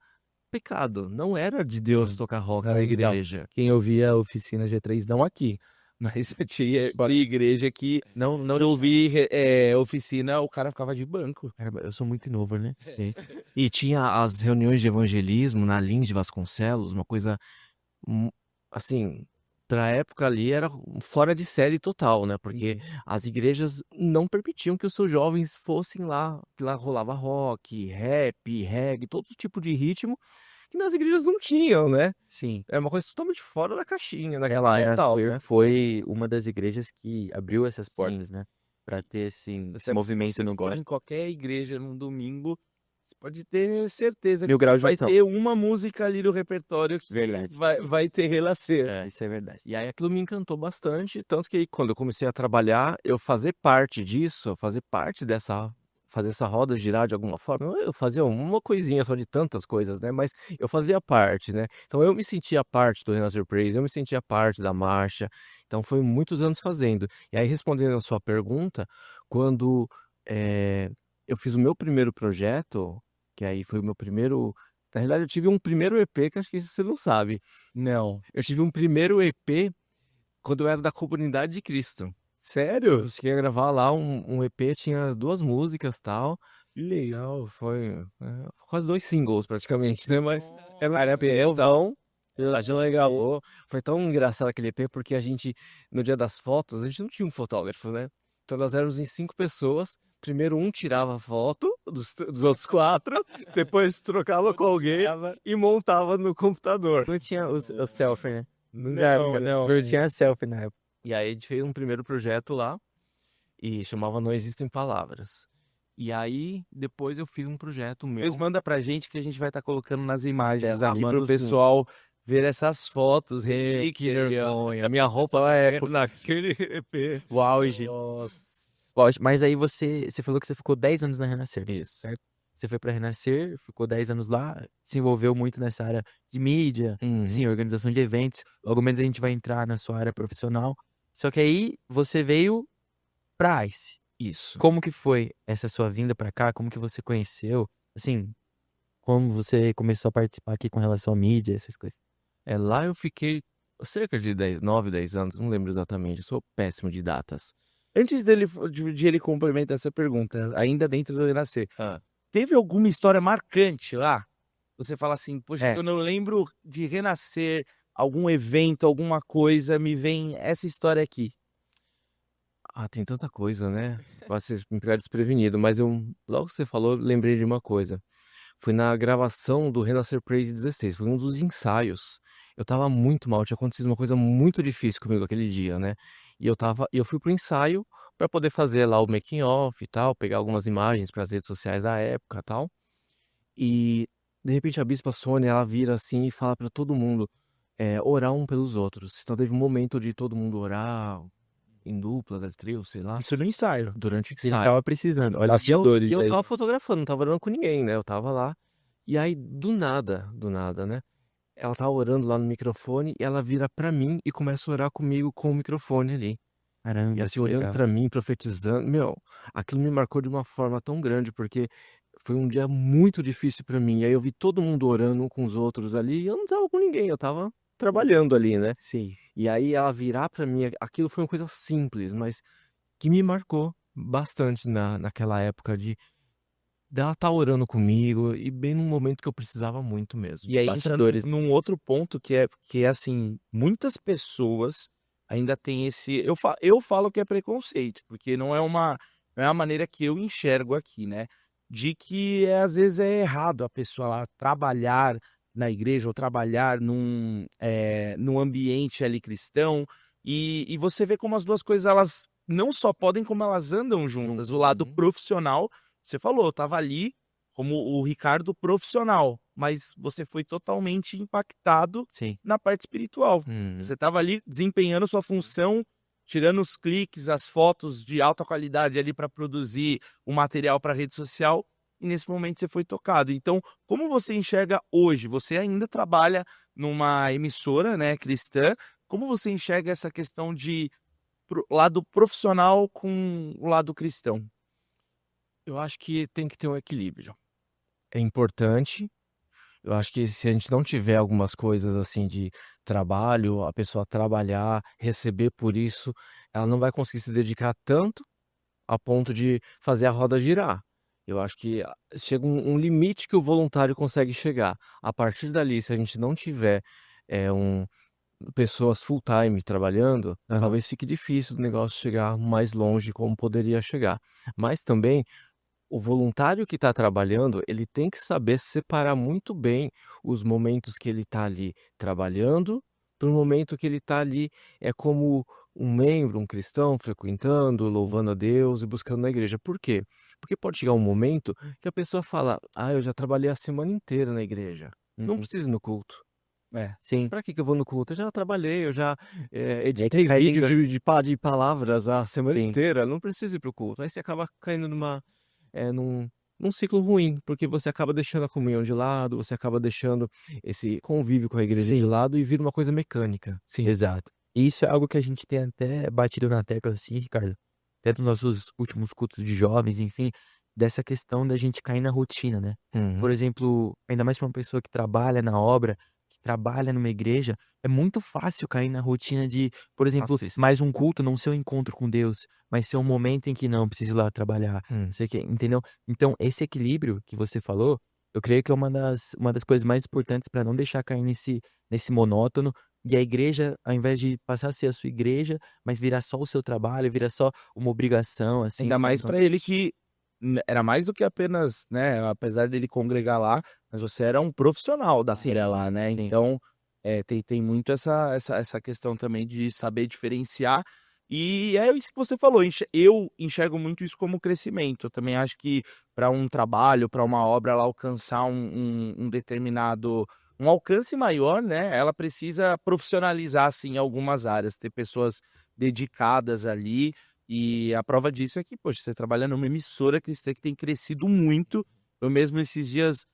pecado, não era de Deus tocar rock na Não, então, igreja. quem ouvia a Oficina G3, não aqui, mas tinha igreja que Não de ouvir Oficina, o cara ficava de banco. Caramba, eu sou muito novo, né? E tinha as reuniões de evangelismo na Lins de Vasconcelos, uma coisa, hum, assim, pra época ali era fora de série total, né? Porque as igrejas não permitiam que os seus jovens fossem lá, que lá rolava rock, rap, reggae, todo tipo de ritmo que nas igrejas não tinham, né? Sim. É uma coisa totalmente fora da caixinha, Ela naquela total, né? foi uma das igrejas que abriu essas Sim. portas, né? Pra ter esse Se movimento você no for gospel. em qualquer igreja num domingo, você pode ter certeza Mil que graus de vai ação. ter uma música ali no repertório que Verdade. vai ter Renascer. Isso é verdade. E aí aquilo me encantou bastante, tanto que quando eu comecei a trabalhar, eu fazer parte disso, fazer parte fazer essa roda girar de alguma forma, eu fazia uma coisinha só de tantas coisas, né? Mas eu fazia parte, né? Então eu me sentia parte do Renascer Surprise, eu me sentia parte da marcha. Então foi muitos anos fazendo. E aí respondendo a sua pergunta, quando eh, eu fiz o meu primeiro projeto, que aí foi o meu primeiro. Na realidade, eu tive um primeiro EP que acho que você não sabe. Não. Eu tive um primeiro EP quando eu era da Comunidade de Cristo. Sério? Eu cheguei a gravar lá um EP, tinha 2 músicas, tal. Que legal. Foi, quase 2 singles praticamente, né, mas era um Cara, EP, então a gente gravou. Foi tão engraçado aquele EP, porque a gente, no dia das fotos, a gente não tinha um fotógrafo, né. Então nós éramos em 5 pessoas, primeiro um tirava a foto dos outros 4, depois trocava com alguém e montava no computador. Não tinha o selfie, né? Não. Não tinha selfie na época. E aí a gente fez um primeiro projeto lá, e chamava Não Existem Palavras. E aí, depois eu fiz um projeto meu. Depois manda pra gente que a gente vai estar colocando nas imagens Ah, ali mando pro sim. pessoal ver essas fotos. Que vergonha. A minha roupa é naquele EP. O auge. Lógico, mas aí você falou que você ficou 10 anos na Renascer, Isso. certo? Você foi pra Renascer, ficou 10 anos lá, se envolveu muito nessa área de mídia, Uhum. sim, organização de eventos. Logo menos a gente vai entrar na sua área profissional. Só que aí você veio pra ICE. Isso. Como que foi essa sua vinda pra cá? Como que você conheceu? Assim, como você começou a participar aqui com relação à mídia, essas coisas? Lá eu fiquei cerca de 9, 10 anos, não lembro exatamente, eu sou péssimo de datas. Antes de ele complementar essa pergunta, ainda dentro do Renascer, Ah. teve alguma história marcante lá? Você fala assim, poxa, É. eu não lembro de Renascer, algum evento, alguma coisa, me vem essa história aqui. Tem tanta coisa, né? Pode me pegar desprevenido, mas logo que você falou, eu lembrei de uma coisa. Foi na gravação do Renascer Praise 16, foi um dos ensaios. Eu tava muito mal, tinha acontecido uma coisa muito difícil comigo aquele dia, né. E eu fui pro ensaio pra poder fazer lá o making of e tal, pegar algumas imagens para as redes sociais da época, tal. E, de repente, a bispa Sônia, ela vira assim e fala pra todo mundo, orar um pelos outros. Então teve um momento de todo mundo orar em duplas, trios, sei lá, Isso no ensaio. durante o Ele ensaio. tava precisando. Olha, Bastidores E eu aí. tava fotografando, não tava orando com ninguém, né, eu tava lá. E aí, do nada, né, ela tava orando lá no microfone e ela vira pra mim e começa a orar comigo com o microfone ali. E caramba, assim, que olhando legal. pra mim, profetizando, meu, aquilo me marcou de uma forma tão grande, porque foi um dia muito difícil pra mim. E aí eu vi todo mundo orando um com os outros ali, e eu não tava com ninguém, eu tava trabalhando ali, né. Sim. E aí ela virar pra mim, aquilo foi uma coisa simples, mas que me marcou bastante naquela época dela estar orando comigo e bem num momento que eu precisava muito mesmo. E aí entra Bastidores. num outro ponto que é assim, muitas pessoas ainda têm esse eu falo que é preconceito, porque não é a maneira que eu enxergo aqui, né, de que às vezes é errado a pessoa lá trabalhar na igreja ou trabalhar num ambiente ali cristão, e você vê como as 2 coisas elas não só podem, como elas andam juntas. O lado Uhum. profissional, você falou, eu estava ali como o Ricardo profissional, mas você foi totalmente impactado Sim. na parte espiritual. Uhum. Você estava ali desempenhando sua função, tirando os cliques, as fotos de alta qualidade ali para produzir o material para rede social, e nesse momento você foi tocado. Então, como você enxerga hoje? Você ainda trabalha numa emissora, né, cristã. Como você enxerga essa questão de lado profissional com o lado cristão? Eu acho que tem que ter um equilíbrio. É importante. Eu acho que se a gente não tiver algumas coisas assim de trabalho, a pessoa trabalhar, receber por isso, ela não vai conseguir se dedicar tanto a ponto de fazer a roda girar. Eu acho que chega um limite que o voluntário consegue chegar. A partir dali, se a gente não tiver pessoas full time trabalhando, Aham. talvez fique difícil do negócio chegar mais longe como poderia chegar. Mas também o voluntário que está trabalhando, ele tem que saber separar muito bem os momentos que ele está ali trabalhando, para o momento que ele está ali como um membro, um cristão, frequentando, louvando a Deus e buscando na igreja. Por quê? Porque pode chegar um momento que a pessoa fala: "Ah, eu já trabalhei a semana inteira na igreja, não Uhum. preciso ir no culto. É. Sim. Para que que eu vou no culto? Eu já trabalhei, eu já, E aí editei cai vídeo dentro. de palavras a semana Sim. inteira, não preciso ir para o culto". Aí você acaba caindo num ciclo ruim, porque você acaba deixando a comunhão de lado, você acaba deixando esse convívio com a igreja de Sim. lado e vira uma coisa mecânica. Sim, exato. E isso é algo que a gente tem até batido na tecla, assim, Ricardo, até dos nossos últimos cultos de jovens, enfim, dessa questão da gente cair na rotina, né? Por Uhum. exemplo, ainda mais para uma pessoa que trabalha na obra, que trabalha numa igreja, é muito fácil cair na rotina de, por exemplo, Nossa, isso. mais um culto não ser um encontro com Deus, mas ser um momento em que não, preciso ir lá trabalhar, sei que, entendeu? Então, esse equilíbrio que você falou, eu creio que é uma das coisas mais importantes para não deixar cair nesse monótono, e a igreja, ao invés de passar a ser a sua igreja, mas virar só o seu trabalho, virar só uma obrigação, assim, Ainda mais então para ele que era mais do que apenas, né, apesar dele congregar lá, mas você era um profissional da sim, feira lá, né, sim, então, tem muito essa questão também de saber diferenciar, e é isso que você falou, eu enxergo muito isso como crescimento, eu também acho que para um trabalho, para uma obra ela alcançar um determinado um alcance maior, né, ela precisa profissionalizar, assim, algumas áreas, ter pessoas dedicadas ali, e a prova disso é que, poxa, você trabalha numa emissora cristã que tem crescido muito. Eu mesmo esses dias,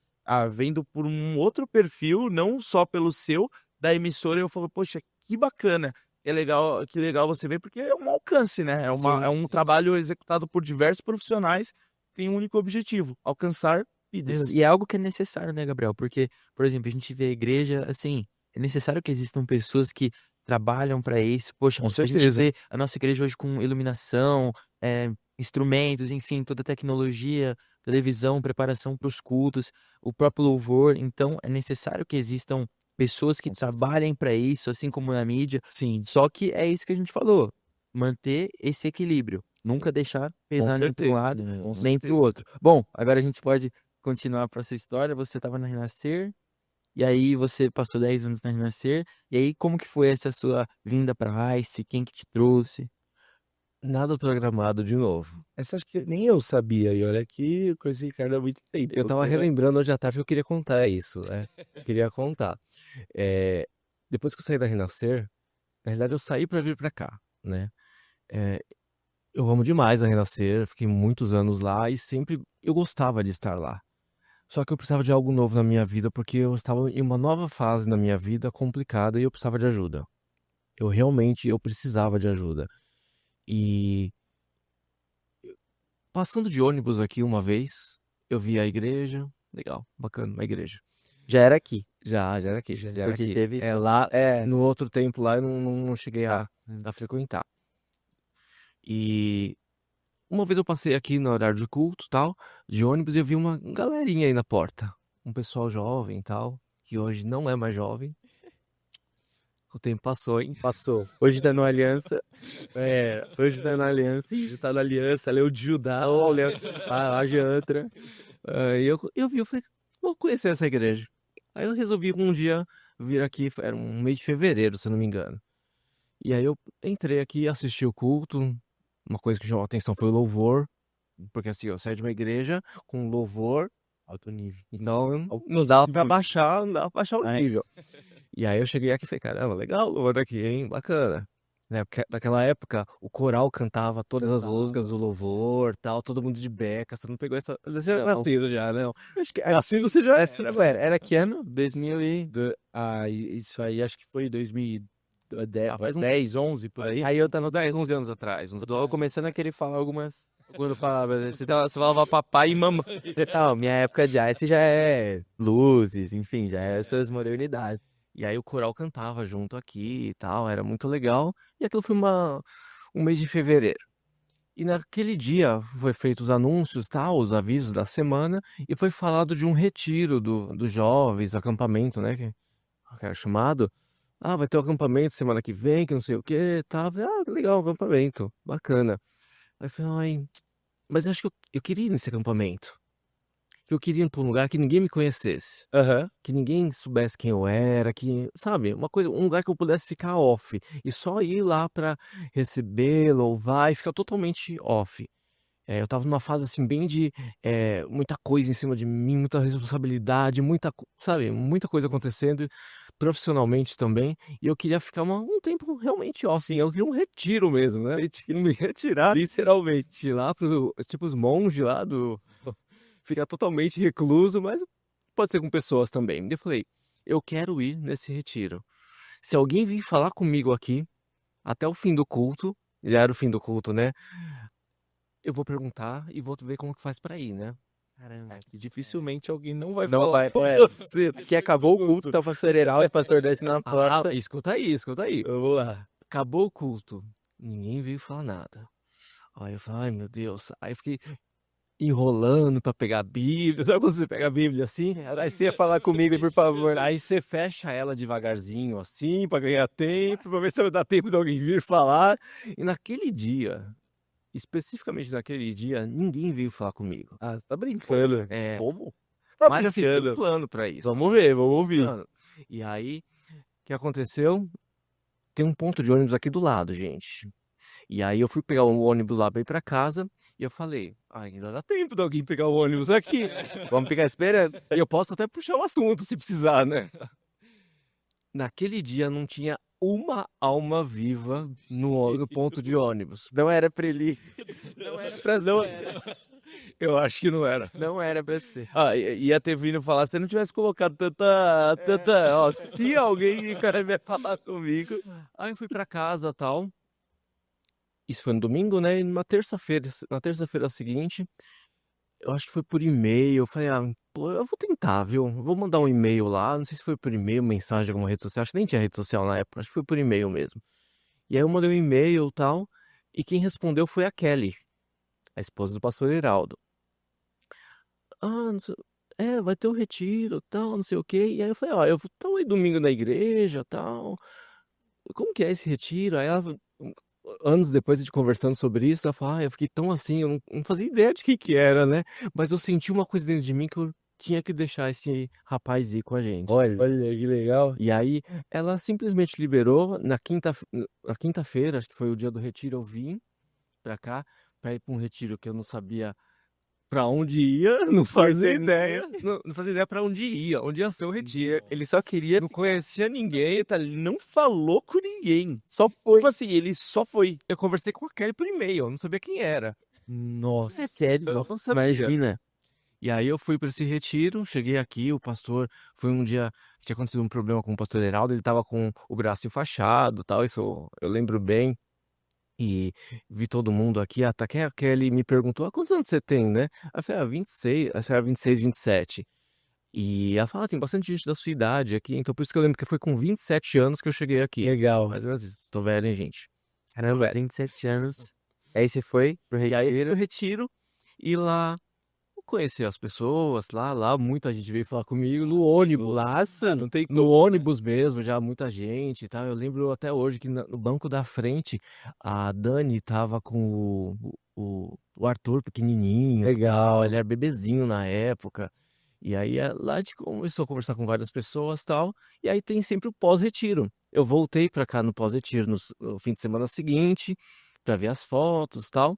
vendo por um outro perfil, não só pelo seu, da emissora, eu falo: "Poxa, que bacana, que legal você ver", porque é um alcance, né, é sim, um sim, sim. trabalho executado por diversos profissionais, que tem um único objetivo: alcançar vidas. E é algo que é necessário, né, Gabriel? Porque, por exemplo, a gente vê a igreja, assim, é necessário que existam pessoas que trabalham para isso. Poxa, Com a gente certeza. vê a nossa igreja hoje com iluminação, instrumentos, enfim, toda a tecnologia, televisão, preparação para os cultos, o próprio louvor. Então, é necessário que existam pessoas que Com certeza. trabalhem para isso, assim como na mídia. Sim, Só que é isso que a gente falou, manter esse equilíbrio, Sim. nunca deixar com pesar nem para um certeza, lado com nem para o certeza. outro. Bom, agora a gente pode continuar para sua história, você estava na Renascer, e aí você passou 10 anos na Renascer, e aí como que foi essa sua vinda para ICE? Quem que te trouxe? Nada programado de novo. Essa acho que nem eu sabia, e olha que eu conheci o Ricardo há muito tempo. Eu tava relembrando hoje à tarde que eu queria contar isso, né? Queria contar. É, depois que eu saí da Renascer, na realidade eu saí pra vir pra cá, né? É, eu amo demais a Renascer, fiquei muitos anos lá e sempre eu gostava de estar lá. Só que eu precisava de algo novo na minha vida, porque eu estava em uma nova fase na minha vida complicada e eu precisava de ajuda. Eu precisava de ajuda. E passando de ônibus aqui uma vez, eu vi a igreja, legal, bacana, uma igreja. Já era aqui, Já era aqui, já era porque aqui. teve... Lá, É, no outro tempo lá, eu não cheguei a frequentar. E uma vez eu passei aqui no horário de culto, tal, de ônibus, e eu vi uma galerinha aí na porta. Um pessoal jovem e tal, que hoje não é mais jovem. O tempo passou, hein? passou. Hoje tá no Aliança, Hoje tá na Aliança, hoje tá na Aliança, Leu de Judá, a Jantra. eu vi, eu falei, vou conhecer essa igreja. Aí eu resolvi um dia vir aqui, era um mês de fevereiro, se eu não me engano. E aí eu entrei aqui, assisti o culto, uma coisa que chamou a atenção foi o louvor, porque assim, eu saí de uma igreja com louvor, Alto nível. então não dava pra baixar, não dava pra baixar o Ai. nível. E aí eu cheguei aqui e falei, caramba, legal o louvor aqui, hein, bacana. Né, porque naquela época o coral cantava todas as músicas do louvor, tal, todo mundo de beca, você não pegou essa... Você é nascido já, né? Acho que Nascido você já é. era que ano? 2000 e... isso aí acho que foi 2010, Faz 10, 11, por aí. Aí eu tava 10, 11 anos atrás. Eu tô começando a querer falar algumas palavras. Você falava papai e mamãe. Não, minha época de Ice já é luzes, enfim, já é essas modernidades. E aí o coral cantava junto aqui e tal, era muito legal. E aquilo foi um mês de fevereiro. E naquele dia foi feitos os anúncios, tal, os avisos da semana, e foi falado de um retiro dos jovens, acampamento, né, que era chamado. Ah, vai ter um acampamento semana que vem, que não sei o que, tá. Ah, legal, acampamento, bacana. Aí eu falei, ai, mas acho que eu queria ir nesse acampamento. Que eu queria ir pra um lugar que ninguém me conhecesse. Que ninguém soubesse quem eu era, que, sabe, um lugar que eu pudesse ficar off. E só ir lá pra receber, louvar e ficar totalmente off. Eu tava numa fase assim, bem de muita coisa em cima de mim, muita responsabilidade, sabe, muita coisa acontecendo, profissionalmente também. E eu queria ficar um tempo realmente off. Sim, eu queria um retiro mesmo, né? Eu queria me retirar, literalmente, lá tipo, os monges lá ficar totalmente recluso, mas pode ser com pessoas também. E eu falei, eu quero ir nesse retiro. Se alguém vir falar comigo aqui, até o fim do culto, já era o fim do culto, né? Eu vou perguntar e vou ver como que faz pra ir, né? Caramba. E dificilmente alguém não vai Não falar. vai, Você. que acabou o culto, tá o pastor Heraldo, o pastor desce na Ah, porta. escuta aí, escuta aí. Vamos lá. Acabou o culto. Ninguém veio falar nada. Aí eu falei, ai meu Deus. Aí eu fiquei enrolando pra pegar a Bíblia. Sabe quando você pega a Bíblia assim? Aí você ia falar comigo, por favor. Aí você fecha ela devagarzinho assim, pra ganhar tempo, pra ver se vai dar tempo de alguém vir falar. E naquele dia, especificamente naquele dia, ninguém veio falar comigo. Ah, você tá brincando. Como? Tá Mas assim, tem um brincando. plano pra isso. Vamos ver, vamos ouvir. Plano. E aí, o que aconteceu? Tem um ponto de ônibus aqui do lado, gente. E aí eu fui pegar o ônibus lá pra ir pra casa e eu falei, ainda dá tempo de alguém pegar o ônibus aqui. Vamos ficar esperando. E eu posso até puxar o assunto se precisar, né? Naquele dia não tinha uma alma viva no ponto de ônibus. Não era pra ele ir. Não era pra ser. Eu acho que não era. Não era pra ser. Ia ter vindo falar, se eu não tivesse colocado ó, se alguém, cara, vier falar comigo. Aí eu fui pra casa e tal. Isso foi no domingo, né? E na terça-feira seguinte, eu acho que foi por e-mail. Eu falei, pô, eu vou tentar, viu? Vou mandar um e-mail lá. Não sei se foi por e-mail, mensagem de alguma rede social. Acho que nem tinha rede social na época. Acho que foi por e-mail mesmo. E aí eu mandei um e-mail e tal. E quem respondeu foi a Kelly, a esposa do pastor Heraldo. Não sei, vai ter o retiro, tal, não sei o quê. E aí eu falei, eu vou estar aí domingo na igreja, tal. Como que é esse retiro? Aí ela anos depois de conversando sobre isso, ela fala, eu fiquei tão assim, eu não fazia ideia de que era, né? Mas eu senti uma coisa dentro de mim que eu tinha que deixar esse rapaz ir com a gente. Olha, Olha que legal. E aí, ela simplesmente liberou, na quinta-feira, acho que foi o dia do retiro, eu vim pra cá, pra ir pra um retiro que eu não sabia pra onde ia, não fazia ideia. Não fazia ideia pra onde ia ser o retiro. ele só queria. Não conhecia ninguém. Ele não falou com ninguém. Só foi. Tipo assim, ele só foi. Eu conversei com a Kelly por e-mail, eu não sabia quem era. Nossa. É sério, Eu não sabia. imagina. E aí eu fui pra esse retiro, cheguei aqui, o pastor, foi um dia que tinha acontecido um problema com o pastor Heraldo, ele tava com o braço enfaixado, tal, isso eu lembro bem. E vi todo mundo aqui, até que a Kelly me perguntou, quantos anos você tem, né? Aí eu falei, 26, essa era 26, 27. E ela fala, tem bastante gente da sua idade aqui, então por isso que eu lembro que foi com 27 anos que eu cheguei aqui. Legal. Mais ou menos isso. Tô velho, hein, gente? Caramba, 27 anos. Aí você foi pro E aí eu retiro. retiro e lá eu conheci as pessoas, lá muita gente veio falar comigo no ônibus. Nossa, não tem No ônibus mesmo, já muita gente e tal. Eu lembro até hoje que no banco da frente a Dani tava com o Arthur pequenininho. Legal. Ele era bebezinho na época. E aí lá a gente começou a conversar com várias pessoas e tal. E aí tem sempre o pós-retiro. Eu voltei pra cá no pós-retiro no fim de semana seguinte pra ver as fotos e tal.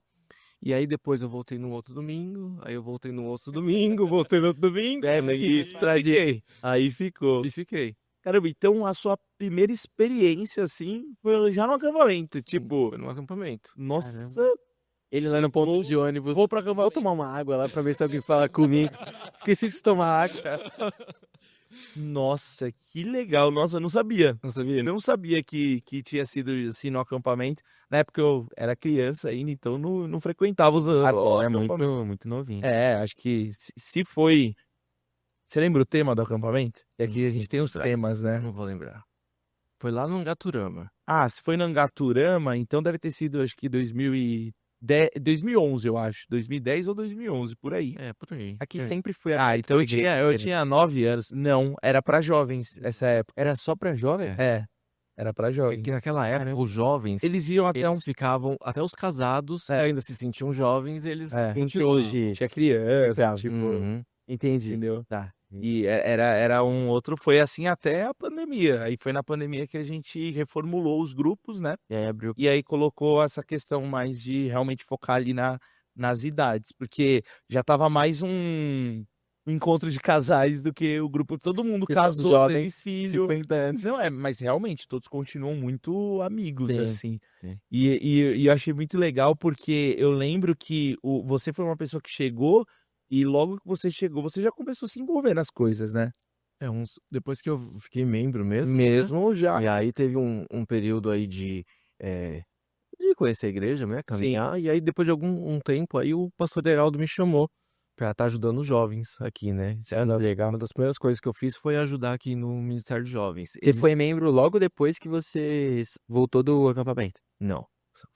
E aí depois eu voltei no outro domingo, aí eu voltei no outro domingo, voltei no outro domingo. E Fiquei. aí ficou. E fiquei. Caramba, então a sua primeira experiência, assim, foi já no acampamento. Tipo, Foi num acampamento. nossa, Ele lá no ponto de ônibus. vou pra acampamento. Vou tomar uma água lá pra ver se alguém fala comigo. Esqueci de tomar água. Nossa, que legal. Nossa, eu não sabia. Não sabia? Não sabia que tinha sido assim no acampamento. Na época eu era criança ainda, então não frequentava os É acampamentos. muito novinho. É, acho que se foi. Você lembra o tema do acampamento? E aqui a gente tem os temas, né? Não vou lembrar. Foi lá no Gaturama. Ah, se foi no Angaturama, então deve ter sido, acho que 2011, eu acho. 2010 ou 2011, por aí. É, por aí. Aqui É. sempre foi Ah, então eu tinha 9 anos. Não, era pra jovens essa época. Era só pra jovens? É, era pra jovens. Porque naquela época, os jovens, Eles iam até eles ficavam, até os casados, ainda se sentiam jovens, eles Entrou hoje. Tinha criança, Tá. tipo, Uhum. Entendi. entendeu? Tá. E era um outro, foi assim até a pandemia. Aí foi na pandemia que a gente reformulou os grupos, né? E aí abriu. E aí colocou essa questão mais de realmente focar ali nas idades, porque já tava mais um encontro de casais do que o grupo, todo mundo Porque são casou, jovens, teve filho. 50 anos. Não, mas realmente todos continuam muito amigos, Sim, assim. sim. E eu achei muito legal porque eu lembro que você foi uma pessoa que chegou e logo que você chegou, você já começou a se envolver nas coisas, né? Depois que eu fiquei membro mesmo, Mesmo já. e aí teve um período aí de conhecer a igreja, né, caminhar, e aí depois de um tempo aí o pastor Heraldo me chamou pra estar ajudando os jovens aqui, né. Isso é legal. Uma das primeiras coisas que eu fiz foi ajudar aqui no Ministério de Jovens. Você foi membro logo depois que você voltou do acampamento? Não,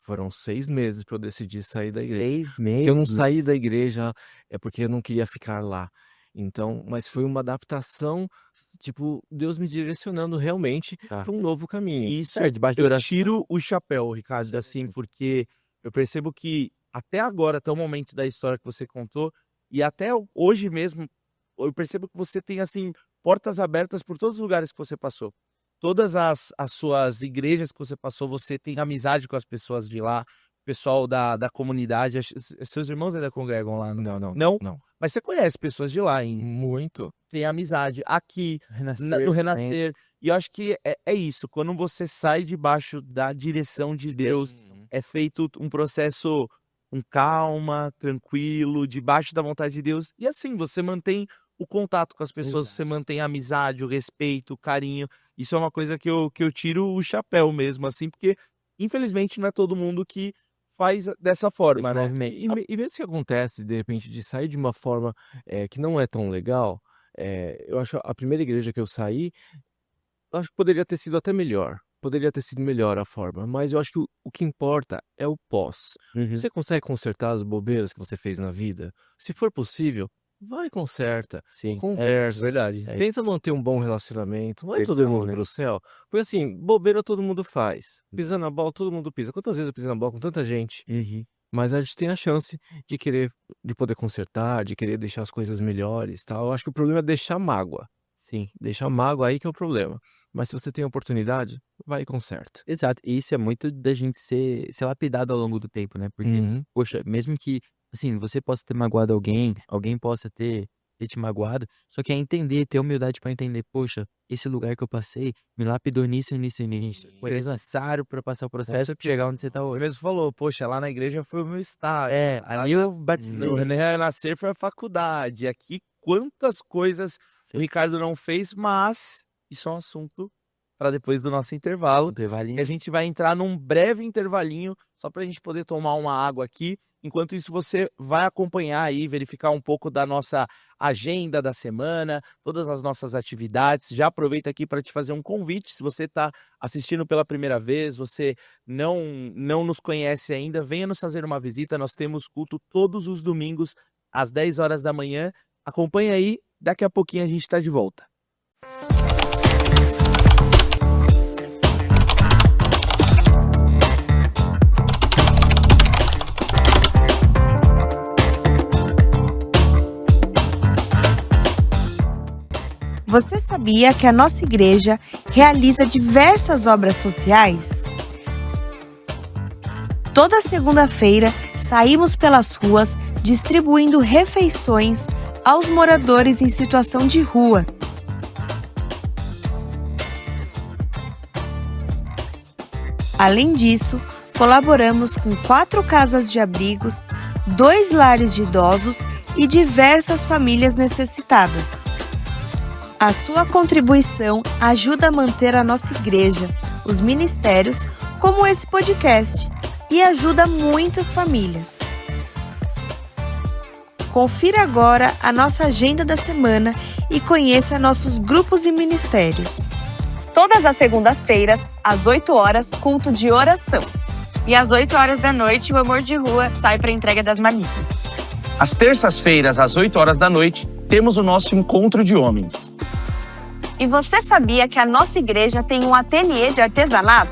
foram 6 meses pra eu decidir sair da igreja. 6 Porque meses? eu não saí da igreja, é porque eu não queria ficar lá. Então, mas foi uma adaptação, tipo, Deus me direcionando realmente Tá. pra um novo caminho. Isso Certo, debaixo de eu oração. tiro o chapéu, Ricardo, assim, porque eu percebo que até agora, até o momento da história que você contou, e até hoje mesmo, eu percebo que você tem, assim, portas abertas por todos os lugares que você passou. Todas as suas igrejas que você passou, você tem amizade com as pessoas de lá, pessoal da comunidade. Seus irmãos ainda congregam lá, não? Não. Mas você conhece pessoas de lá, hein? Muito. Tem amizade aqui, Renascer, no Renascer. E eu acho que é isso, quando você sai debaixo da direção de Deus, é feito um processo com calma, tranquilo, debaixo da vontade de Deus. E assim, você mantém o contato com as pessoas, Exato. você mantém a amizade, o respeito, o carinho. Isso é uma coisa que eu tiro o chapéu mesmo, assim, porque infelizmente não é todo mundo que faz dessa forma, né? E mesmo que acontece, de repente, de sair de uma forma que não é tão legal, eu acho a primeira igreja que eu saí, eu acho que poderia ter sido até melhor. Poderia ter sido melhor a forma, mas eu acho que o que importa é o pós. Uhum. Você consegue consertar as bobeiras que você fez na vida? Se for possível, vai e conserta. Sim. Conversa. verdade. Tenta manter um bom relacionamento. Não vai todo Legal, mundo né? pro céu. Porque assim, bobeira todo mundo faz. Pisando na bola, todo mundo pisa. Quantas vezes eu pisei na bola com tanta gente? Uhum. Mas a gente tem a chance de querer, de poder consertar, de querer deixar as coisas melhores, tal. Eu acho que o problema é deixar mágoa. Sim. Deixar mágoa aí que é o problema. Mas se você tem a oportunidade, vai e conserta. Exato. E isso é muito da gente ser lapidado ao longo do tempo, né? Porque, Uhum. poxa, mesmo que, assim, você possa ter magoado alguém possa ter te magoado, só que é entender, ter humildade pra entender, poxa, esse lugar que eu passei me lapidou nisso, nisso e nisso. Foi necessário pra passar o processo pra chegar onde você tá Ele hoje. mesmo falou, poxa, lá na igreja foi o meu estágio. Aí eu batizei. No Renascer foi a faculdade. Aqui, quantas coisas o Ricardo não fez, mas isso é um assunto para depois do nosso intervalo. E a gente vai entrar num breve intervalinho, só para a gente poder tomar uma água aqui. Enquanto isso, você vai acompanhar aí, verificar um pouco da nossa agenda da semana, todas as nossas atividades. Já aproveita aqui para te fazer um convite. Se você está assistindo pela primeira vez, você não nos conhece ainda, venha nos fazer uma visita. Nós temos culto todos os domingos, às 10 horas da manhã. Acompanha aí, daqui a pouquinho a gente está de volta. Você sabia que a nossa igreja realiza diversas obras sociais? Toda segunda-feira saímos pelas ruas distribuindo refeições aos moradores em situação de rua. Além disso, colaboramos com 4 casas de abrigos, 2 lares de idosos e diversas famílias necessitadas. A sua contribuição ajuda a manter a nossa igreja, os ministérios, como esse podcast, e ajuda muitas famílias. Confira agora a nossa agenda da semana e conheça nossos grupos e ministérios. Todas as segundas-feiras, às 8 horas, culto de oração. E às 8 horas da noite, o Amor de Rua sai para a entrega das marmitas. Às terças-feiras, às 8 horas da noite, temos o nosso encontro de homens. E você sabia que a nossa igreja tem um ateliê de artesanato?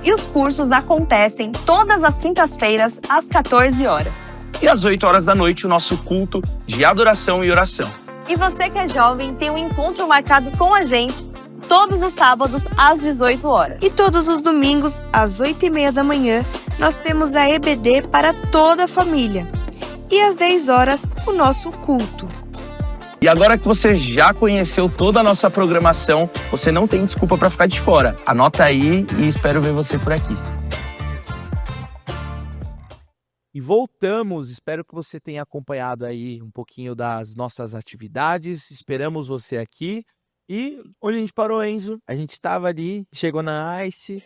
E os cursos acontecem todas as quintas-feiras, às 14 horas. E às 8 horas da noite, o nosso culto de adoração e oração. E você que é jovem tem um encontro marcado com a gente todos os sábados, às 18 horas. E todos os domingos, às 8h30 da manhã, nós temos a EBD para toda a família. E às 10 horas, o nosso culto. E agora que você já conheceu toda a nossa programação, você não tem desculpa para ficar de fora. Anota aí e espero ver você por aqui. E voltamos, espero que você tenha acompanhado aí um pouquinho das nossas atividades, esperamos você aqui. E onde a gente parou, Enzo? A gente tava ali, chegou na ICE,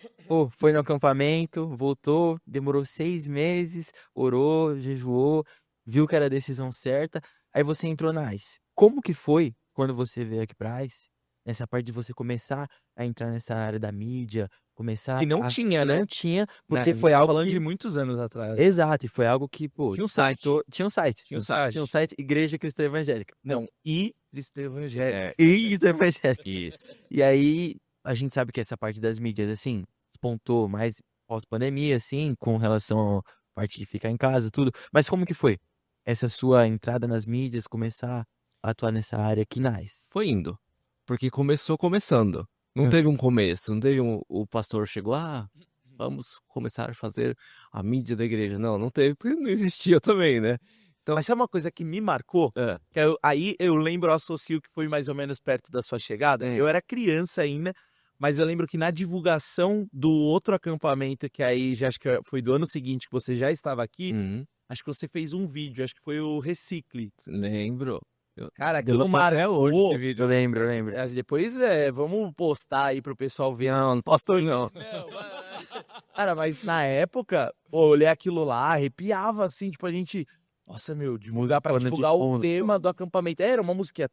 foi no acampamento, voltou, demorou 6 meses, orou, jejuou, viu que era a decisão certa, aí você entrou na ICE. Como que foi quando você veio aqui pra ICE? Nessa parte de você começar a entrar nessa área da mídia, começar Que não tinha, né? Não tinha, porque Né? foi algo Falando que... de muitos anos atrás. Exato, e foi algo que, pô... Tinha um site. Tinha um site. Tinha um site. Tinha um site, Igreja Cristã Evangélica. Não, e Cristo Evangélico. Igreja Evangélica. Isso. E aí, a gente sabe que essa parte das mídias, assim, despontou mais pós-pandemia, assim, com relação à parte de ficar em casa, tudo. Mas como que foi essa sua entrada nas mídias, começar a atuar nessa área aqui na ICE? Foi indo. Porque começou começando. Não teve um começo, não teve o pastor chegou, vamos começar a fazer a mídia da igreja. Não teve, porque não existia também, né? Então, mas sabe uma coisa que me marcou? Que aí eu lembro, eu associo que foi mais ou menos perto da sua chegada. Eu era criança ainda, mas eu lembro que na divulgação do outro acampamento, que aí já acho que foi do ano seguinte que você já estava aqui, acho que você fez um vídeo, acho que foi o Recicle. Lembro. Cara, aquilo marcou. hoje esse vídeo. Eu lembro. Depois vamos postar aí pro pessoal ver. Não posto hoje não. Cara, mas na época, pô, eu olhei aquilo lá, arrepiava assim, tipo, a gente... Nossa, meu, divulgar pra divulgar o tema do acampamento. Era uma música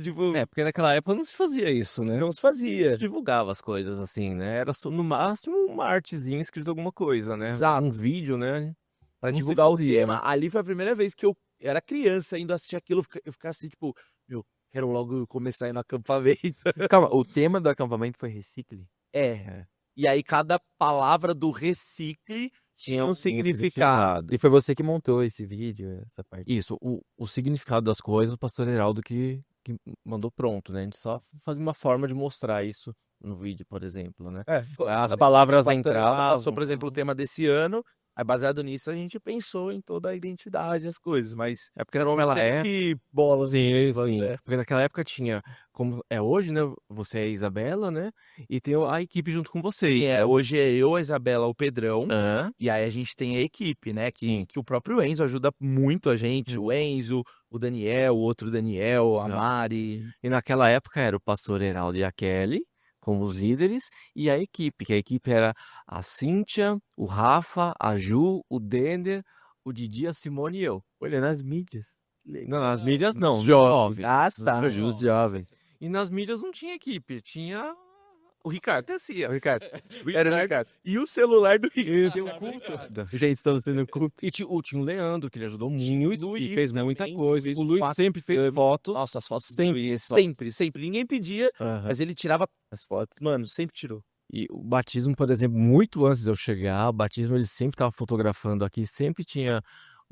tipo... Porque naquela época não se fazia isso, né? Não se fazia. Se divulgava as coisas assim, né? Era só, no máximo uma artezinha escrita alguma coisa, né? Exato. Um vídeo, né? Pra Não se divulgar o fazia, tema. Ali foi a primeira vez que eu eu era criança ainda, assistia aquilo, eu ficava assim, tipo, meu, quero logo começar a ir no acampamento. Calma, o tema do acampamento foi recicle? É. E aí cada palavra do recicle tinha um significado. E foi você que montou esse vídeo, essa parte? Isso, o significado das coisas, o pastor Heraldo que mandou pronto, né? A gente só faz uma forma de mostrar isso no vídeo, por exemplo, né? As palavras Passou, entravam. por exemplo, o tema desse ano. Aí, baseado nisso, a gente pensou em toda a identidade, as coisas, mas É porque naquela época. que bola, Sim, assim, sim. né? Porque naquela época tinha, como é hoje, né? Você é a Isabela, né? E tem a equipe junto com você. Sim, hoje é eu, a Isabela, o Pedrão, Aham. e aí a gente tem a equipe, né? Que o próprio Enzo ajuda muito a gente, o Enzo, o Daniel, o outro Daniel, a Legal. Mari. E naquela época era o pastor Heraldo e a Kelly como os líderes e a equipe, que a equipe era a Cíntia, o Rafa, a Ju, o Dender, o Didi, a Simone e eu. Olha, nas mídias. Não, nas mídias não, nos Jovens. jovens. Ah, Nos tá. jovens. Os jovens. E nas mídias não tinha equipe, tinha o Ricardo. Descia. O Ricardo. Era o Ricardo. E o celular do Ricardo. Gente, estamos sendo culto. E tinha o Leandro, que ele ajudou muito Luiz e fez também, muita coisa. Luiz O Luiz quatro sempre fez câmeras. fotos. Nossa, as fotos Sempre. sempre. Ninguém pedia, Aham. mas ele tirava As fotos. Mano, sempre tirou. E o batismo, por exemplo, muito antes de eu chegar, o batismo ele sempre estava fotografando aqui, sempre tinha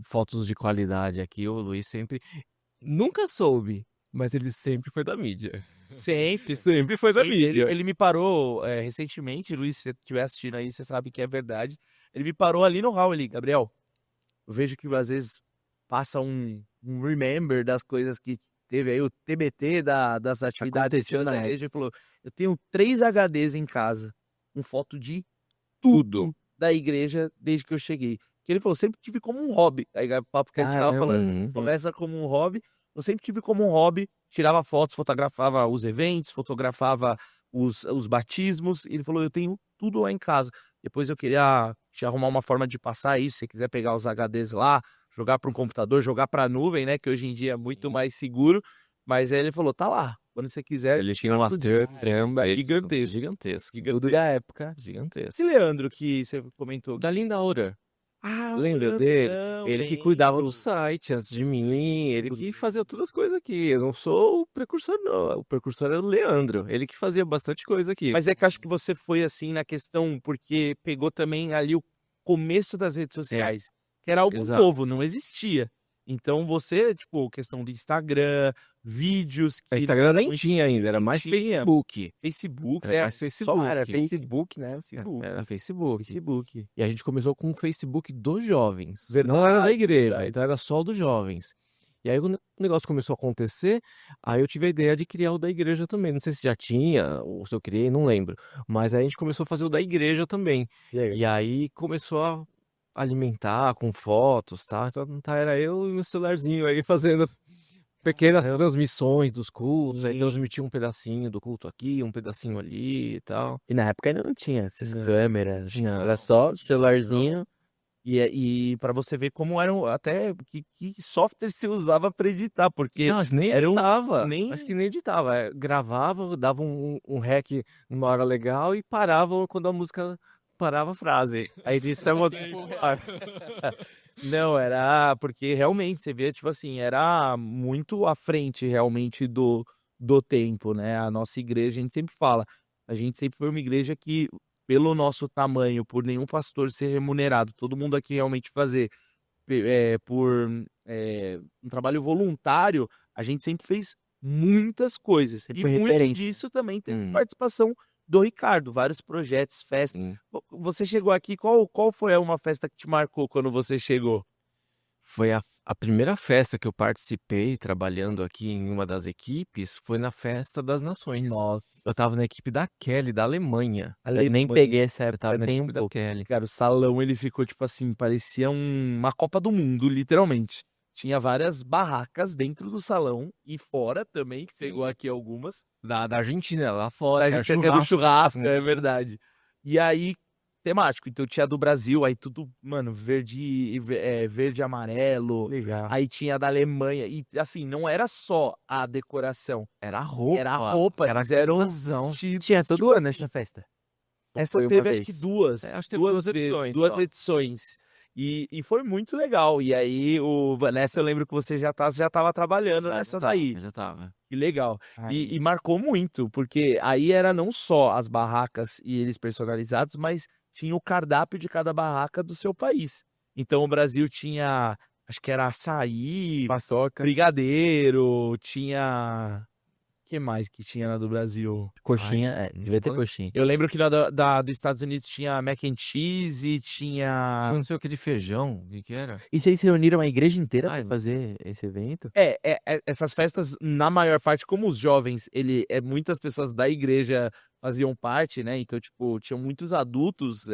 fotos de qualidade aqui. O Luiz sempre nunca soube, mas ele sempre foi da mídia. Sempre. Sempre foi da mídia. Ele me parou recentemente, Luiz, se você estiver assistindo aí, você sabe que é verdade. Ele me parou ali no hall, Gabriel, eu vejo que às vezes passa um remember das coisas que teve aí, o TBT das atividades Aconteceu na da igreja. Ele falou, eu tenho 3 HDs em casa, com foto de tudo da igreja desde que eu cheguei. Que ele falou, sempre tive como um hobby. Aí o papo que a gente tava Caramba. falando, começa como um hobby. Eu sempre tive como um hobby, tirava fotos, fotografava os eventos, fotografava os batismos. E ele falou, eu tenho tudo lá em casa. Depois eu queria te arrumar uma forma de passar isso, se você quiser pegar os HDs lá, jogar para um computador, jogar para a nuvem, né, que hoje em dia é muito mais seguro. Mas aí ele falou, tá lá, quando você quiser. Ele tinha um acerto Gigantesco. gigantesco. Tudo da época. Gigantesco. Esse Leandro que você comentou. Da Linda Aura. Ah, Lembra o dele? Leandrão, Ele que lembro. cuidava do site antes de mim, ele que fazia todas as coisas aqui. Eu não sou o precursor, não. O precursor era o Leandro. Ele que fazia bastante coisa aqui. Mas é que eu acho que você foi assim na questão, porque pegou também ali o começo das redes sociais, que era algo Exato. novo, não existia. Então você, tipo, questão do Instagram, vídeos O que Instagram nem tinha ainda, era mais Tinha. Facebook. Facebook, Era né? mais Facebook. Era Facebook, né? Era Facebook. Facebook. E a gente começou com o Facebook dos jovens. Verdade. Não era da igreja, então era só dos jovens. E aí o negócio começou a acontecer, aí eu tive a ideia de criar o da igreja também. Não sei se já tinha, ou se eu criei, não lembro. Mas aí a gente começou a fazer o da igreja também. E aí começou a alimentar com fotos, tá? Então tá, era eu e meu celularzinho aí fazendo pequenas transmissões dos cultos. Aí transmitia um pedacinho do culto aqui, um pedacinho ali e tal. E na época ainda não tinha essas câmeras. Não. Era só celularzinho. E para você ver como eram até que software se usava para editar, porque Não, acho que nem era editava. nem- Acho que nem editava. Gravava, dava um rec numa hora legal e parava quando a música parava a frase. A edição Não, era porque realmente você vê, tipo assim, era muito à frente realmente do tempo, né? A nossa igreja, a gente sempre fala, a gente sempre foi uma igreja que, pelo nosso tamanho, por nenhum pastor ser remunerado, todo mundo aqui realmente fazer por um trabalho voluntário, a gente sempre fez muitas coisas. Sempre E foi muito referência. disso também teve Hum. participação do Ricardo, vários projetos, festas. Você chegou aqui, qual foi uma festa que te marcou quando você chegou? Foi a primeira festa que eu participei, trabalhando aqui em uma das equipes, foi na Festa das Nações. Nossa. Eu tava na equipe da Kelly, da Alemanha. Eu nem peguei essa época, Tava na nem um equipe da pouco. Kelly. Cara, o salão ele ficou tipo assim, parecia uma Copa do Mundo, literalmente. Tinha várias barracas dentro do salão e fora também, que chegou aqui algumas. Da Argentina, lá fora. A era gente era do churrasco, né? é verdade. E aí, temático, então tinha do Brasil, aí tudo, mano, verde e amarelo. Legal. Aí tinha da Alemanha. E assim, não era só a decoração, Era a roupa. era a roupa, Era eles eram gravação. vestidos, Tinha todo tipo ano assim. essa festa. Essa Foi uma teve acho vez? que duas. Acho que teve duas duas vezes, edições duas só. edições. E foi muito legal. E aí, nessa eu lembro que você já tava trabalhando nessa daí. Já tava. Que legal. Ai, E marcou muito, porque aí era não só as barracas e eles personalizados, mas tinha o cardápio de cada barraca do seu país. Então o Brasil tinha, acho que era açaí, paçoca, brigadeiro, tinha. O que mais que tinha na do Brasil? coxinha, devia ter foi- coxinha. Eu lembro que na dos Estados Unidos tinha mac and cheese, tinha. Foi não sei o que de feijão, o que que era? E vocês reuniram a igreja inteira Ai, pra fazer esse evento? Essas festas, na maior parte, como os jovens, muitas pessoas da igreja faziam parte, né? Então, tipo, tinham muitos adultos,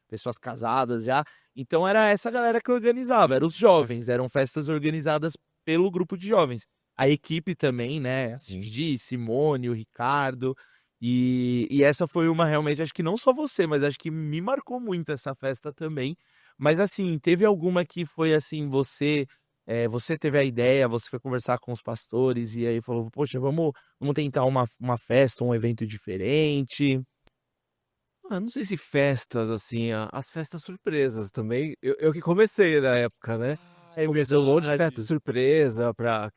pessoas casadas já. Então, era essa galera que organizava, eram os jovens, eram festas organizadas pelo grupo de jovens. A equipe também, né? A Sim. Cidi, Simone, o Ricardo. E essa foi uma realmente, acho que não só você, mas acho que me marcou muito essa festa também. Mas assim, teve alguma que foi assim, você teve a ideia, você foi conversar com os pastores e aí falou, poxa, vamos tentar uma festa, um evento diferente. Não sei se festas, assim, as festas surpresas também. Eu que comecei na época, né? Comecei um monte de festa surpresa pra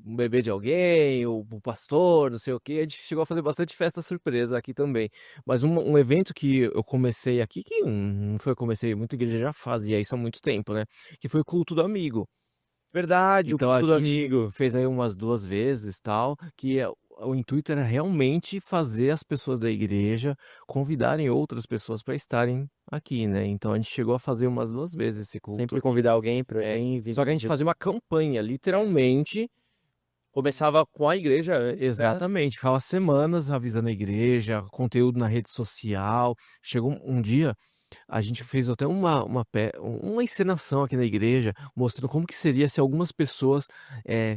um bebê de alguém, ou um pastor, não sei o quê. A gente chegou a fazer bastante festa surpresa aqui também. Mas um evento que eu comecei aqui, que não foi eu comecei, muita igreja já fazia isso há muito tempo, né? Que foi o culto do amigo. Verdade, Então o a culto do gente amigo. fez aí umas 2 vezes, tal, que o intuito era realmente fazer as pessoas da igreja convidarem outras pessoas para estarem aqui, né. Então a gente chegou a fazer umas 2 vezes esse culto. Sempre convidar alguém pra Só que a gente fazia uma campanha, literalmente. começava com a igreja antes, né? Exatamente, ficava semanas avisando a igreja, conteúdo na rede social. Chegou um dia, a gente fez até uma encenação aqui na igreja, mostrando como que seria se algumas pessoas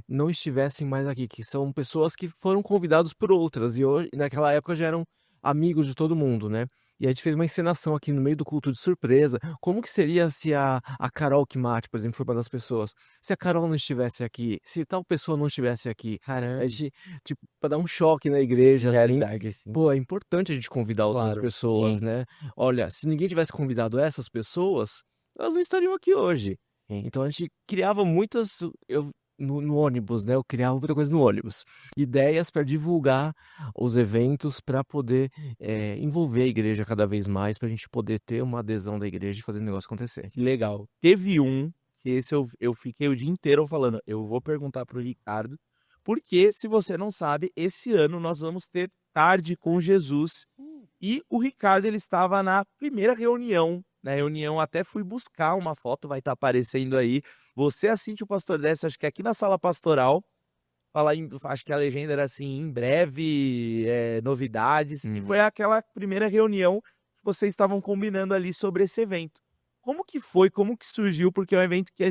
não estivessem mais aqui, que são pessoas que foram convidados por outras, e hoje, naquela época já eram amigos de todo mundo, né? E a gente fez uma encenação aqui no meio do culto de surpresa. Como que seria se a Carol Kimati, por exemplo, foi uma das pessoas? Se a Carol não estivesse aqui, se tal pessoa não estivesse aqui, Caramba, a gente, tipo, pra dar um choque na igreja, assim. realidade, assim. Pô, é importante a gente convidar outras Claro, pessoas, sim. né? Olha, se ninguém tivesse convidado essas pessoas, elas não estariam aqui hoje. Sim. Então a gente criava muitas. No ônibus, né? Eu criava muita coisa no ônibus. Ideias para divulgar os eventos, para poder envolver a igreja cada vez mais, para a gente poder ter uma adesão da igreja e fazer o negócio acontecer. Que legal. Teve um, que esse eu fiquei o dia inteiro falando, eu vou perguntar pro Ricardo, porque se você não sabe, esse ano nós vamos ter Tarde com Jesus. E o Ricardo, ele estava na primeira reunião. Na reunião, até fui buscar uma foto, vai estar aparecendo aí. Você assiste o Pastor Décio, acho que aqui na sala pastoral. Acho que a legenda era assim, em breve, novidades. E foi aquela primeira reunião que vocês estavam combinando ali sobre esse evento. Como que foi? Como que surgiu? Porque é um evento que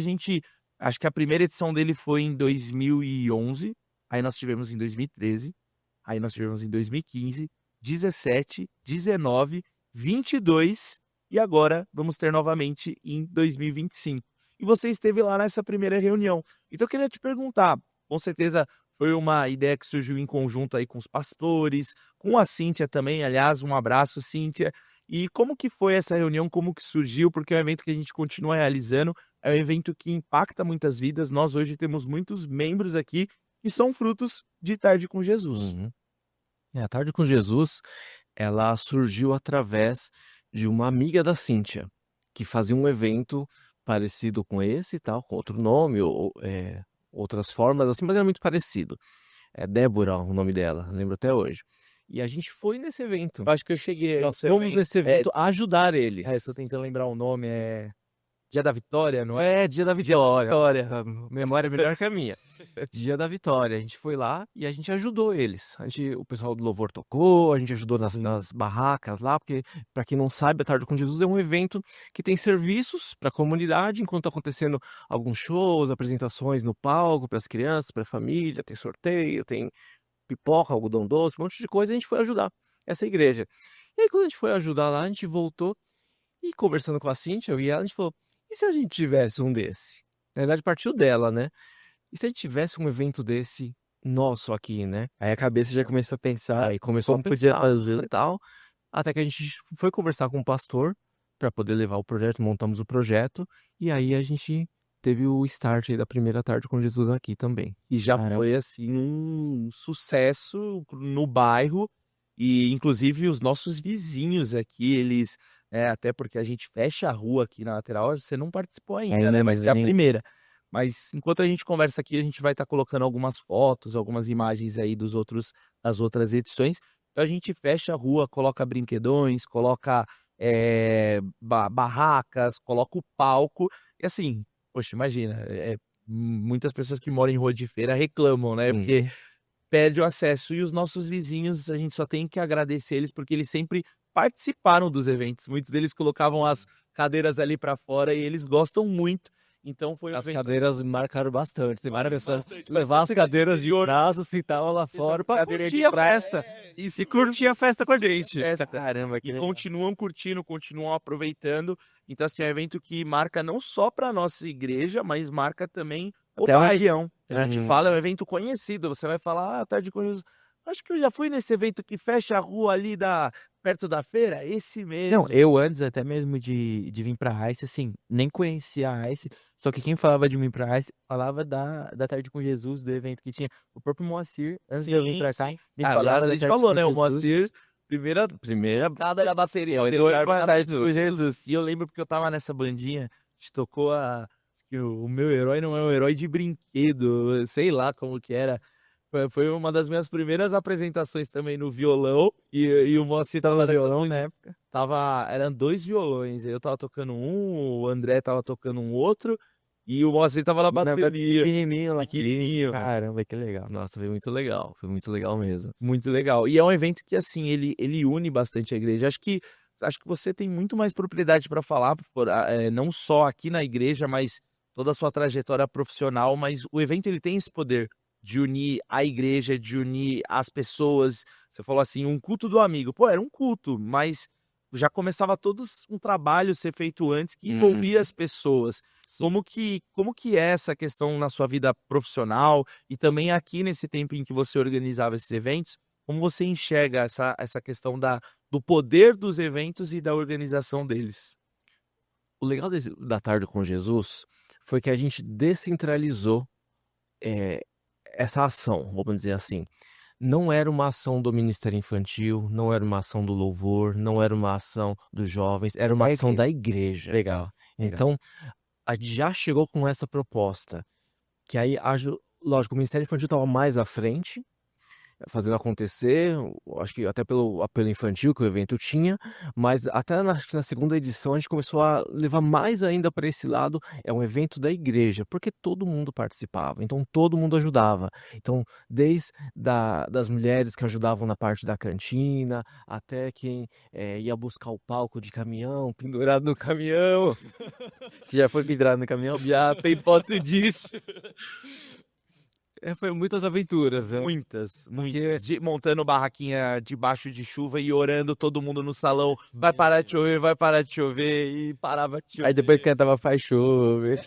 acho que a primeira edição dele foi em 2011, aí nós tivemos em 2013, aí nós tivemos em 2015, 17, 19, 22 e agora vamos ter novamente em 2025. E você esteve lá nessa primeira reunião. Então eu queria te perguntar, com certeza foi uma ideia que surgiu em conjunto aí com os pastores, com a Cíntia também, aliás, um abraço, Cíntia. E como que foi essa reunião, como que surgiu? Porque é um evento que a gente continua realizando, é um evento que impacta muitas vidas. Nós hoje temos muitos membros aqui que são frutos de Tarde com Jesus. Uhum. A Tarde com Jesus, ela surgiu através de uma amiga da Cíntia, que fazia um evento parecido com esse e tal, com outro nome, ou outras formas assim, mas era muito parecido. É Débora o nome dela, lembro até hoje. E a gente foi nesse evento. Eu acho que eu cheguei. Nós fomos nesse evento ajudar eles. Estou tentando lembrar o nome, Dia da Vitória, não é? É, Dia da Vitória. A memória é melhor que a minha. Dia da Vitória. A gente foi lá e a gente ajudou eles. O pessoal do Louvor tocou, a gente ajudou nas barracas lá, porque, para quem não sabe, a Tarde com Jesus é um evento que tem serviços para a comunidade, enquanto tá acontecendo alguns shows, apresentações no palco para as crianças, para a família, tem sorteio, tem pipoca, algodão doce, um monte de coisa, a gente foi ajudar essa igreja. E aí, quando a gente foi ajudar lá, a gente voltou e conversando com a Cíntia, eu e ela, a gente falou, e se a gente tivesse um desse? Na verdade, partiu dela, né? E se a gente tivesse um evento desse nosso aqui, né? Aí a cabeça já começou a pensar Aí começou como a podia pensar fazer. e tal, até que a gente foi conversar com o pastor para poder levar o projeto, montamos o projeto, e aí a gente teve o start aí da primeira tarde com Jesus aqui também. E já Caramba. foi, assim, um sucesso no bairro. E, inclusive, os nossos vizinhos aqui, eles... até porque a gente fecha a rua aqui na lateral, você não participou ainda, Ainda, né? Vai mas ser a nem- primeira. Mas enquanto a gente conversa aqui, a gente vai estar colocando algumas fotos, algumas imagens aí das outras edições. Então a gente fecha a rua, coloca brinquedões, coloca barracas, coloca o palco. E assim, poxa, imagina, muitas pessoas que moram em rua de feira reclamam, né? Sim. Porque perde o acesso. E os nossos vizinhos, a gente só tem que agradecer eles, porque eles sempre participaram dos eventos. Muitos deles colocavam as cadeiras ali para fora e eles gostam muito. Então foi um As evento cadeiras marcaram bastante. Tem várias pessoas bastante. levar as cadeiras de casa, sentavam lá fora pra cadeira de curtir a praia. festa. E curtir a festa com a gente. Caramba, que E legal. continuam curtindo, continuam aproveitando. Então, assim, é um evento que marca não só para nossa igreja, mas marca também o Até a bairro. região. A gente fala, é um evento conhecido. Você vai falar, tarde com Jesus. Acho que eu já fui nesse evento que fecha a rua ali perto da feira. Esse mesmo. Não, eu antes até mesmo de vir pra Ice, assim, nem conhecia a Ice, só que quem falava de mim pra Ice falava da Tarde com Jesus, do evento que tinha. O próprio Moacir, antes de eu vir pra cá, Sim. me Aliás, falava a da gente Tarde falou, com né? O Jesus. Moacir, primeira Cada da bateria. Tarde com Jesus. E eu lembro porque eu tava nessa bandinha, a gente tocou que o meu herói não é um herói de brinquedo, sei lá como que era. Foi uma das minhas primeiras apresentações também no violão. E o Moacir tava Tava nessa violão bandinha. na época. Eram 2 violões. Eu tava tocando um, o André tava tocando um outro. E o Moacir tava na bateria. Pequenininho lá. Pequenininho. Caramba, que legal. Nossa, foi muito legal mesmo. Muito legal. E é um evento que, assim, ele une bastante a igreja. Acho que você tem muito mais propriedade para falar, não só aqui na igreja, mas toda a sua trajetória profissional. Mas o evento, ele tem esse poder de unir a igreja, de unir as pessoas. Você falou assim, um culto do amigo. Pô, era um culto, mas já começava todos um trabalho ser feito antes que envolvia as pessoas. Como que é essa questão na sua vida profissional e também aqui nesse tempo em que você organizava esses eventos? Como você enxerga essa questão do poder dos eventos e da organização deles? O legal da Tarde com Jesus foi que a gente descentralizou essa ação, vamos dizer assim. Não era uma ação do Ministério Infantil, não era uma ação do louvor, não era uma ação dos jovens, era uma Da ação igreja. da igreja. Legal. Então, a gente já chegou com essa proposta, que aí, lógico, o Ministério Infantil estava mais à frente, fazendo acontecer, acho que até pelo apelo infantil que o evento tinha, mas até na segunda edição a gente começou a levar mais ainda para esse lado, é um evento da igreja, porque todo mundo participava, então todo mundo ajudava. Então, desde das mulheres que ajudavam na parte da cantina, até quem ia buscar o palco de caminhão, pendurado no caminhão, Você já foi pendurado no caminhão? já tem foto disso. Foi muitas aventuras, né? Muitas. Montando barraquinha debaixo de chuva e orando todo mundo no salão. Vai parar de chover, e parava de chover. Aí depois cantava Faz Chover.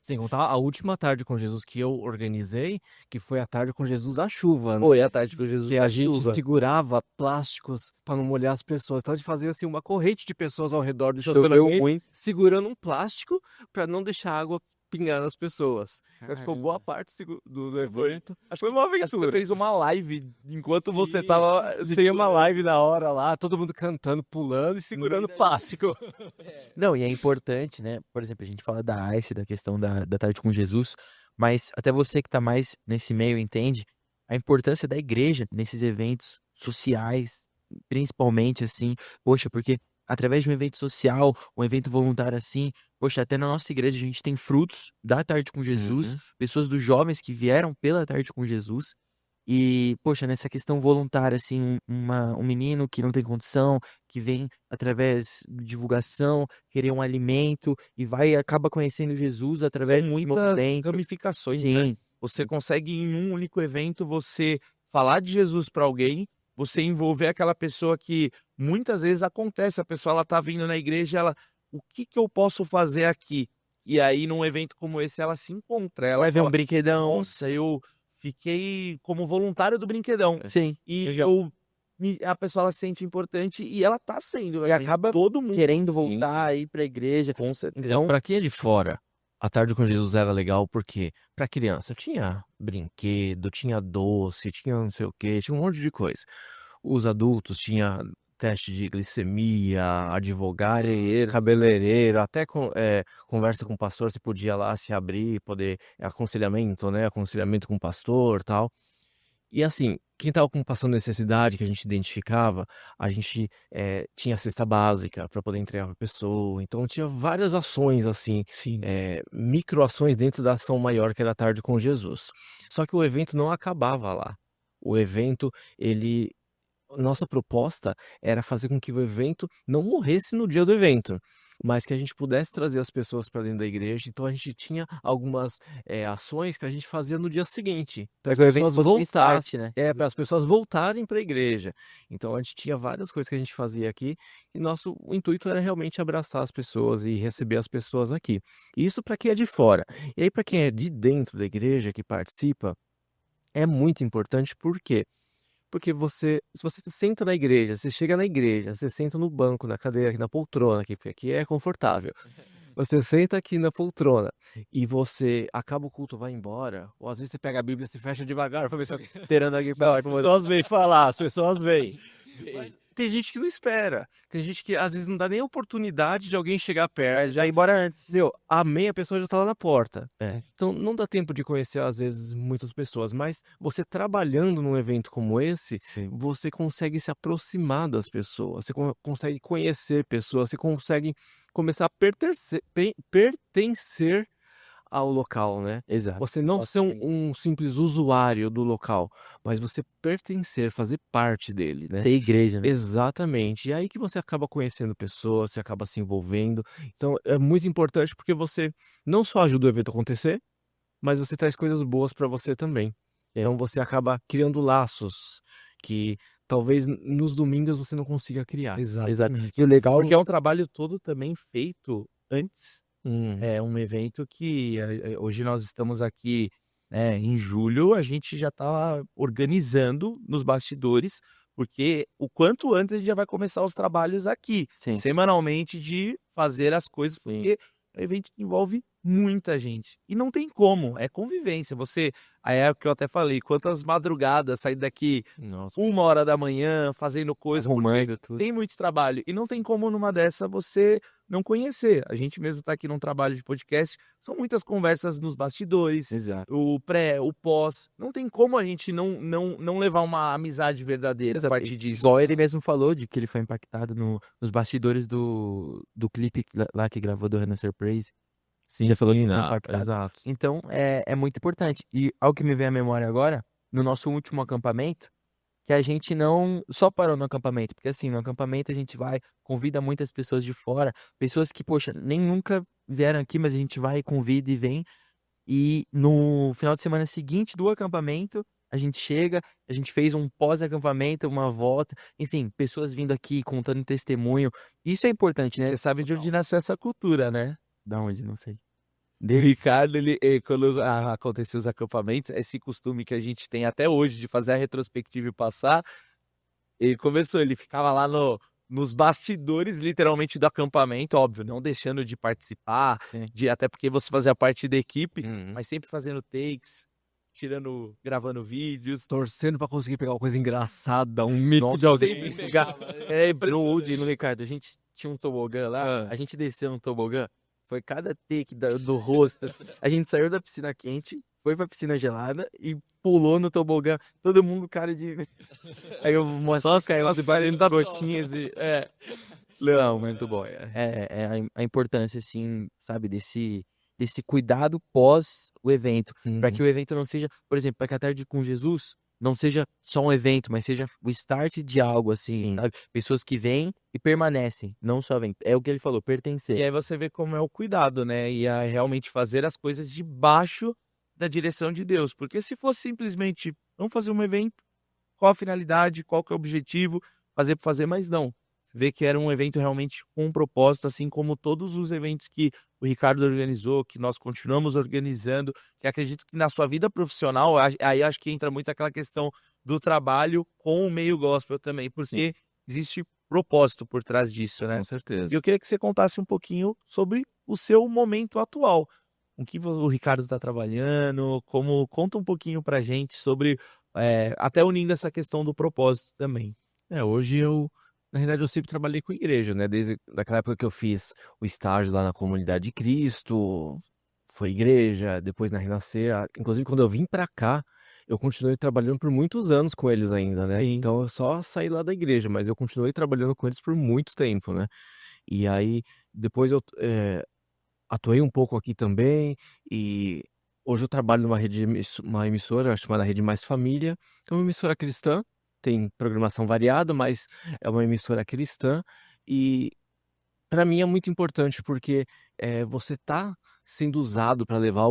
Sem contar a última Tarde com Jesus que eu organizei, que foi a Tarde com Jesus da chuva, né? Foi a Tarde com Jesus Que da a gente chuva. segurava plásticos para não molhar as pessoas. Então a gente fazia assim uma corrente de pessoas ao redor do Choveu estacionamento, muito. segurando um plástico para não deixar a água pingar nas pessoas. Então ficou boa parte do evento. Acho que foi uma Acho que você aventura. fez uma live enquanto você Sim, tava. Tem uma live na hora lá, todo mundo cantando, pulando e segurando plástico. Não, e é importante, né? Por exemplo, a gente fala da Ice, da questão da Tarde com Jesus, mas até você que tá mais nesse meio entende a importância da igreja nesses eventos sociais, principalmente assim, poxa, porque através de um evento social, um evento voluntário assim, poxa, até na nossa igreja a gente tem frutos da Tarde com Jesus, pessoas dos jovens que vieram pela Tarde com Jesus. E, poxa, nessa questão voluntária, assim, um menino que não tem condição, que vem através de divulgação, querer um alimento e acaba conhecendo Jesus através São desse muitas movimento. ramificações, né? Sim, Você consegue, em um único evento, você falar de Jesus para alguém, você envolver aquela pessoa que muitas vezes acontece, a pessoa ela tá vindo na igreja, o que eu posso fazer aqui? E aí, num evento como esse, ela se encontra, ela vai ver um fala, brinquedão. nossa, eu fiquei como voluntário do brinquedão. Sim, E legal. eu a pessoa ela se sente importante e ela tá sendo. E acaba todo mundo querendo voltar aí pra igreja. com certeza. Então, para quem é de fora, a tarde com Jesus era legal porque para criança tinha brinquedo, tinha doce, tinha não sei o quê, tinha um monte de coisa. Os adultos tinha teste de glicemia, advogado, cabeleireiro, até conversa com o pastor, você podia lá se abrir, poder aconselhamento, né? Aconselhamento com o pastor, tal. E assim, quem estava passando necessidade que a gente identificava, a gente tinha cesta básica para poder entregar para a pessoa. Então tinha várias ações assim, microações dentro da ação maior que era a Tarde com Jesus. Só que o evento não acabava lá. O evento, nossa proposta era fazer com que o evento não morresse no dia do evento, mas que a gente pudesse trazer as pessoas para dentro da igreja. Então a gente tinha algumas ações que a gente fazia no dia seguinte, Pra que o evento pessoas fosse um start, né? para as pessoas voltarem para a igreja. Então a gente tinha várias coisas que a gente fazia aqui e nosso intuito era realmente abraçar as pessoas e receber as pessoas aqui. Isso para quem é de fora. E aí para quem é de dentro da igreja que participa, é muito importante. Por quê? Porque se você senta na igreja, você chega na igreja, você senta no banco, na cadeira, aqui na poltrona, aqui, porque aqui é confortável. Você senta aqui na poltrona e você acaba o culto, vai embora, ou às vezes você pega a Bíblia e se fecha devagar, pra ver se alguém tá esperando aqui. As pessoas vêm falar, as pessoas vêm. Mas tem gente que não espera. Tem gente que às vezes não dá nem a oportunidade de alguém chegar perto. Já ir embora antes. Amém, a pessoa já tá lá na porta. É. Então não dá tempo de conhecer, às vezes, muitas pessoas. Mas você trabalhando num evento como esse, você consegue se aproximar das pessoas. Você consegue conhecer pessoas. Você consegue começar a pertencer ao local, né? Exato. Você não ser um simples usuário do local, mas você pertencer, fazer parte dele, né? Ser igreja, né? Exatamente. E aí que você acaba conhecendo pessoas, você acaba se envolvendo. Então é muito importante porque você não só ajuda o evento a acontecer, mas você traz coisas boas para você também. Então você acaba criando laços que talvez nos domingos você não consiga criar. Exato. E o legal Porque é um trabalho todo também feito antes. Hum. É um evento que hoje nós estamos aqui, né, em julho, a gente já está organizando nos bastidores, porque o quanto antes a gente já vai começar os trabalhos aqui, Sim. semanalmente, de fazer as coisas, porque é um evento que envolve muita gente. E não tem como, é convivência. A época que eu até falei, quantas madrugadas sair daqui Nossa. 1h da manhã, fazendo coisa, porque arrumando tudo. tem muito trabalho. E não tem como numa dessa você não conhecer. A gente mesmo tá aqui num trabalho de podcast, são muitas conversas nos bastidores, Exato. o pré, o pós. Não tem como a gente não levar uma amizade verdadeira a partir disso. Igual ele mesmo falou de que ele foi impactado nos bastidores do clipe lá que gravou do Renan Surprise. Sim, já falou que sim, foi não, impactado. exato. Então, é muito importante. E algo que me vem à memória agora, no nosso último acampamento, que a gente não só parou no acampamento, porque assim, no acampamento a gente vai, convida muitas pessoas de fora, pessoas que, poxa, nem nunca vieram aqui, mas a gente vai, convida e vem. E no final de semana seguinte do acampamento, a gente chega, a gente fez um pós-acampamento, uma volta, enfim, pessoas vindo aqui contando testemunho. Isso é importante, né? Você sabe de onde nasceu essa cultura, né? Da onde? Não sei. O Ricardo, quando aconteceu os acampamentos, esse costume que a gente tem até hoje de fazer a retrospectiva e passar, ele ficava lá nos bastidores, literalmente, do acampamento, óbvio, não deixando de participar, até porque você fazia parte da equipe, mas sempre fazendo takes, gravando vídeos. Torcendo pra conseguir pegar uma coisa engraçada, um mico de Nossa, alguém. sempre pegar. No Ricardo, a gente tinha um tobogã lá, a gente desceu no tobogã, foi cada take do rosto, assim. A gente saiu da piscina quente, foi pra piscina gelada e pulou no tobogã, todo mundo cara de... Aí eu mostrava os caras barulhando das gotinhas e... Não, muito bom. A importância, assim, sabe, desse cuidado pós o evento, para que o evento não seja, por exemplo, para que a Tarde com Jesus não seja só um evento, mas seja o start de algo, assim, sabe? Pessoas que vêm e permanecem, não só vêm. É o que ele falou, pertencer. E aí você vê como é o cuidado, né? E é realmente fazer as coisas debaixo da direção de Deus. Porque se fosse simplesmente, vamos fazer um evento, qual a finalidade, qual que é o objetivo, fazer por fazer, mas não. Você vê que era um evento realmente com um propósito, assim como todos os eventos que o Ricardo organizou, que nós continuamos organizando, que acredito que na sua vida profissional, aí acho que entra muito aquela questão do trabalho com o meio gospel também, porque existe propósito por trás disso, né? Com certeza. E eu queria que você contasse um pouquinho sobre o seu momento atual. Com que o Ricardo está trabalhando, conta um pouquinho pra gente sobre, até unindo essa questão do propósito também. Hoje na realidade, eu sempre trabalhei com igreja, né? Desde daquela época que eu fiz o estágio lá na Comunidade de Cristo, foi igreja, depois na Renascer. Inclusive, quando eu vim pra cá, eu continuei trabalhando por muitos anos com eles ainda, né? Sim. Então, eu só saí lá da igreja, mas eu continuei trabalhando com eles por muito tempo, né? E aí, depois eu atuei um pouco aqui também, e hoje eu trabalho numa uma emissora chamada Rede Mais Família, que é uma emissora cristã, tem programação variada, mas é uma emissora cristã, e para mim é muito importante porque você tá sendo usado para levar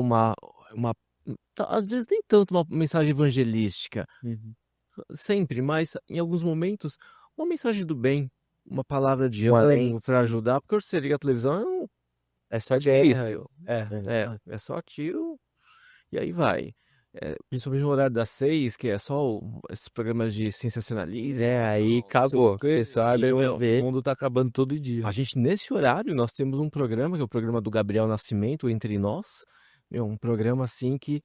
às vezes nem tanto uma mensagem evangelística, sempre, mas em alguns momentos, uma mensagem do bem, uma palavra de ânimo para ajudar, porque você liga a televisão, É só difícil. guerra. É só tiro e aí vai. Principalmente no horário das 6, que é só esses programas de sensacionalismo. Aí acabou. Pessoal, O mundo tá acabando todo dia. A gente, nesse horário, nós temos um programa, que é o programa do Gabriel Nascimento, Entre Nós. Um programa assim que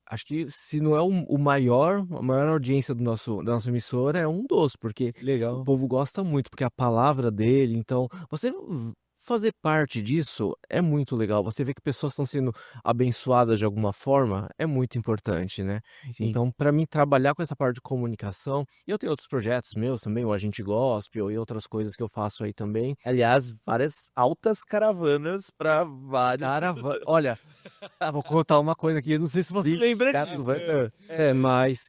acho que se não é a maior audiência da nossa emissora, é um dos, porque Legal. o povo gosta muito, porque a palavra dele, então, você fazer parte disso é muito legal. Você vê que pessoas estão sendo abençoadas de alguma forma, é muito importante, né? Sim. Então, para mim, trabalhar com essa parte de comunicação, e eu tenho outros projetos meus também, o Agente Gospel e outras coisas que eu faço aí também. Aliás, várias altas caravanas para vários. Olha, vou contar uma coisa aqui, eu não sei se você lembra disso. Mas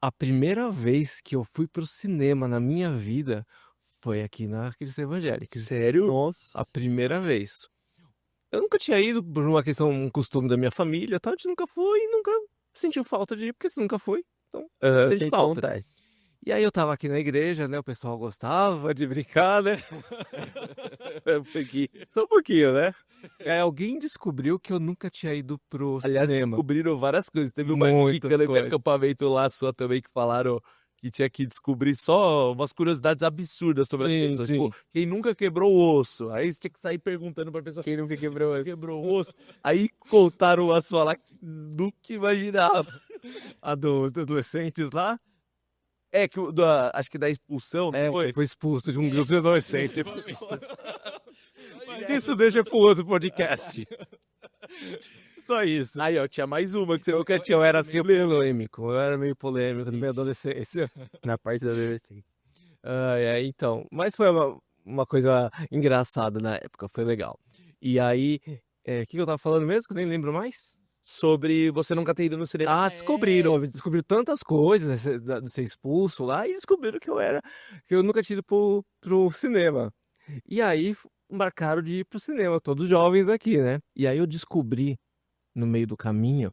a primeira vez que eu fui pro cinema na minha vida foi aqui na Cristã Evangélica. Sério? Nossa. A primeira vez. Eu nunca tinha ido por uma questão, um costume da minha família, tá? A gente nunca foi e nunca sentiu falta de ir, porque você nunca foi, então sente falta. E aí eu tava aqui na igreja, né? O pessoal gostava de brincar, né? Só um pouquinho, né? Aí alguém descobriu que eu nunca tinha ido pro Aliás, cinema. descobriram várias coisas. Teve uma dica de acampamento lá sua também que falaram que tinha que descobrir só umas curiosidades absurdas sobre as pessoas. Tipo, quem nunca quebrou o osso? Aí você tinha que sair perguntando pra pessoa quem nunca quebrou o osso. Aí contaram a sua lá do que imaginava. A dos adolescentes lá? Acho que da expulsão, Foi expulso de um grupo de adolescentes. Mas isso deixa pro outro podcast. Só isso. Aí, ó, tinha mais uma que você nunca tinha. Eu era assim polêmico. Eu era meio polêmico na minha adolescência. Na parte da adolescência. Então. Mas foi uma coisa engraçada na época. Foi legal. E aí, o que eu tava falando mesmo? Que eu nem lembro mais. sobre você nunca ter ido no cinema. Descobriram tantas coisas de ser expulso lá e descobriram que eu nunca tinha ido pro cinema. E aí marcaram de ir pro cinema, todos jovens aqui, né? E aí eu descobri no meio do caminho,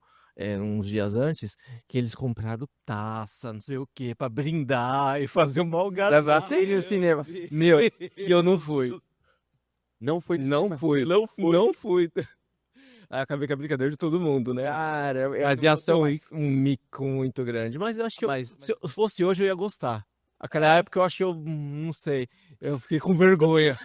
uns dias antes, que eles compraram taça, não sei o que, pra brindar e fazer um mau gato. Levassem no cinema. Meu, e eu não fui. Não foi no Não cinema? fui. Aí acabei com a brincadeira de todo mundo, né? Cara, Mas ia ser um mico muito grande. Mas eu acho que se fosse hoje eu ia gostar. Aquela época eu acho que eu não sei. Eu fiquei com vergonha.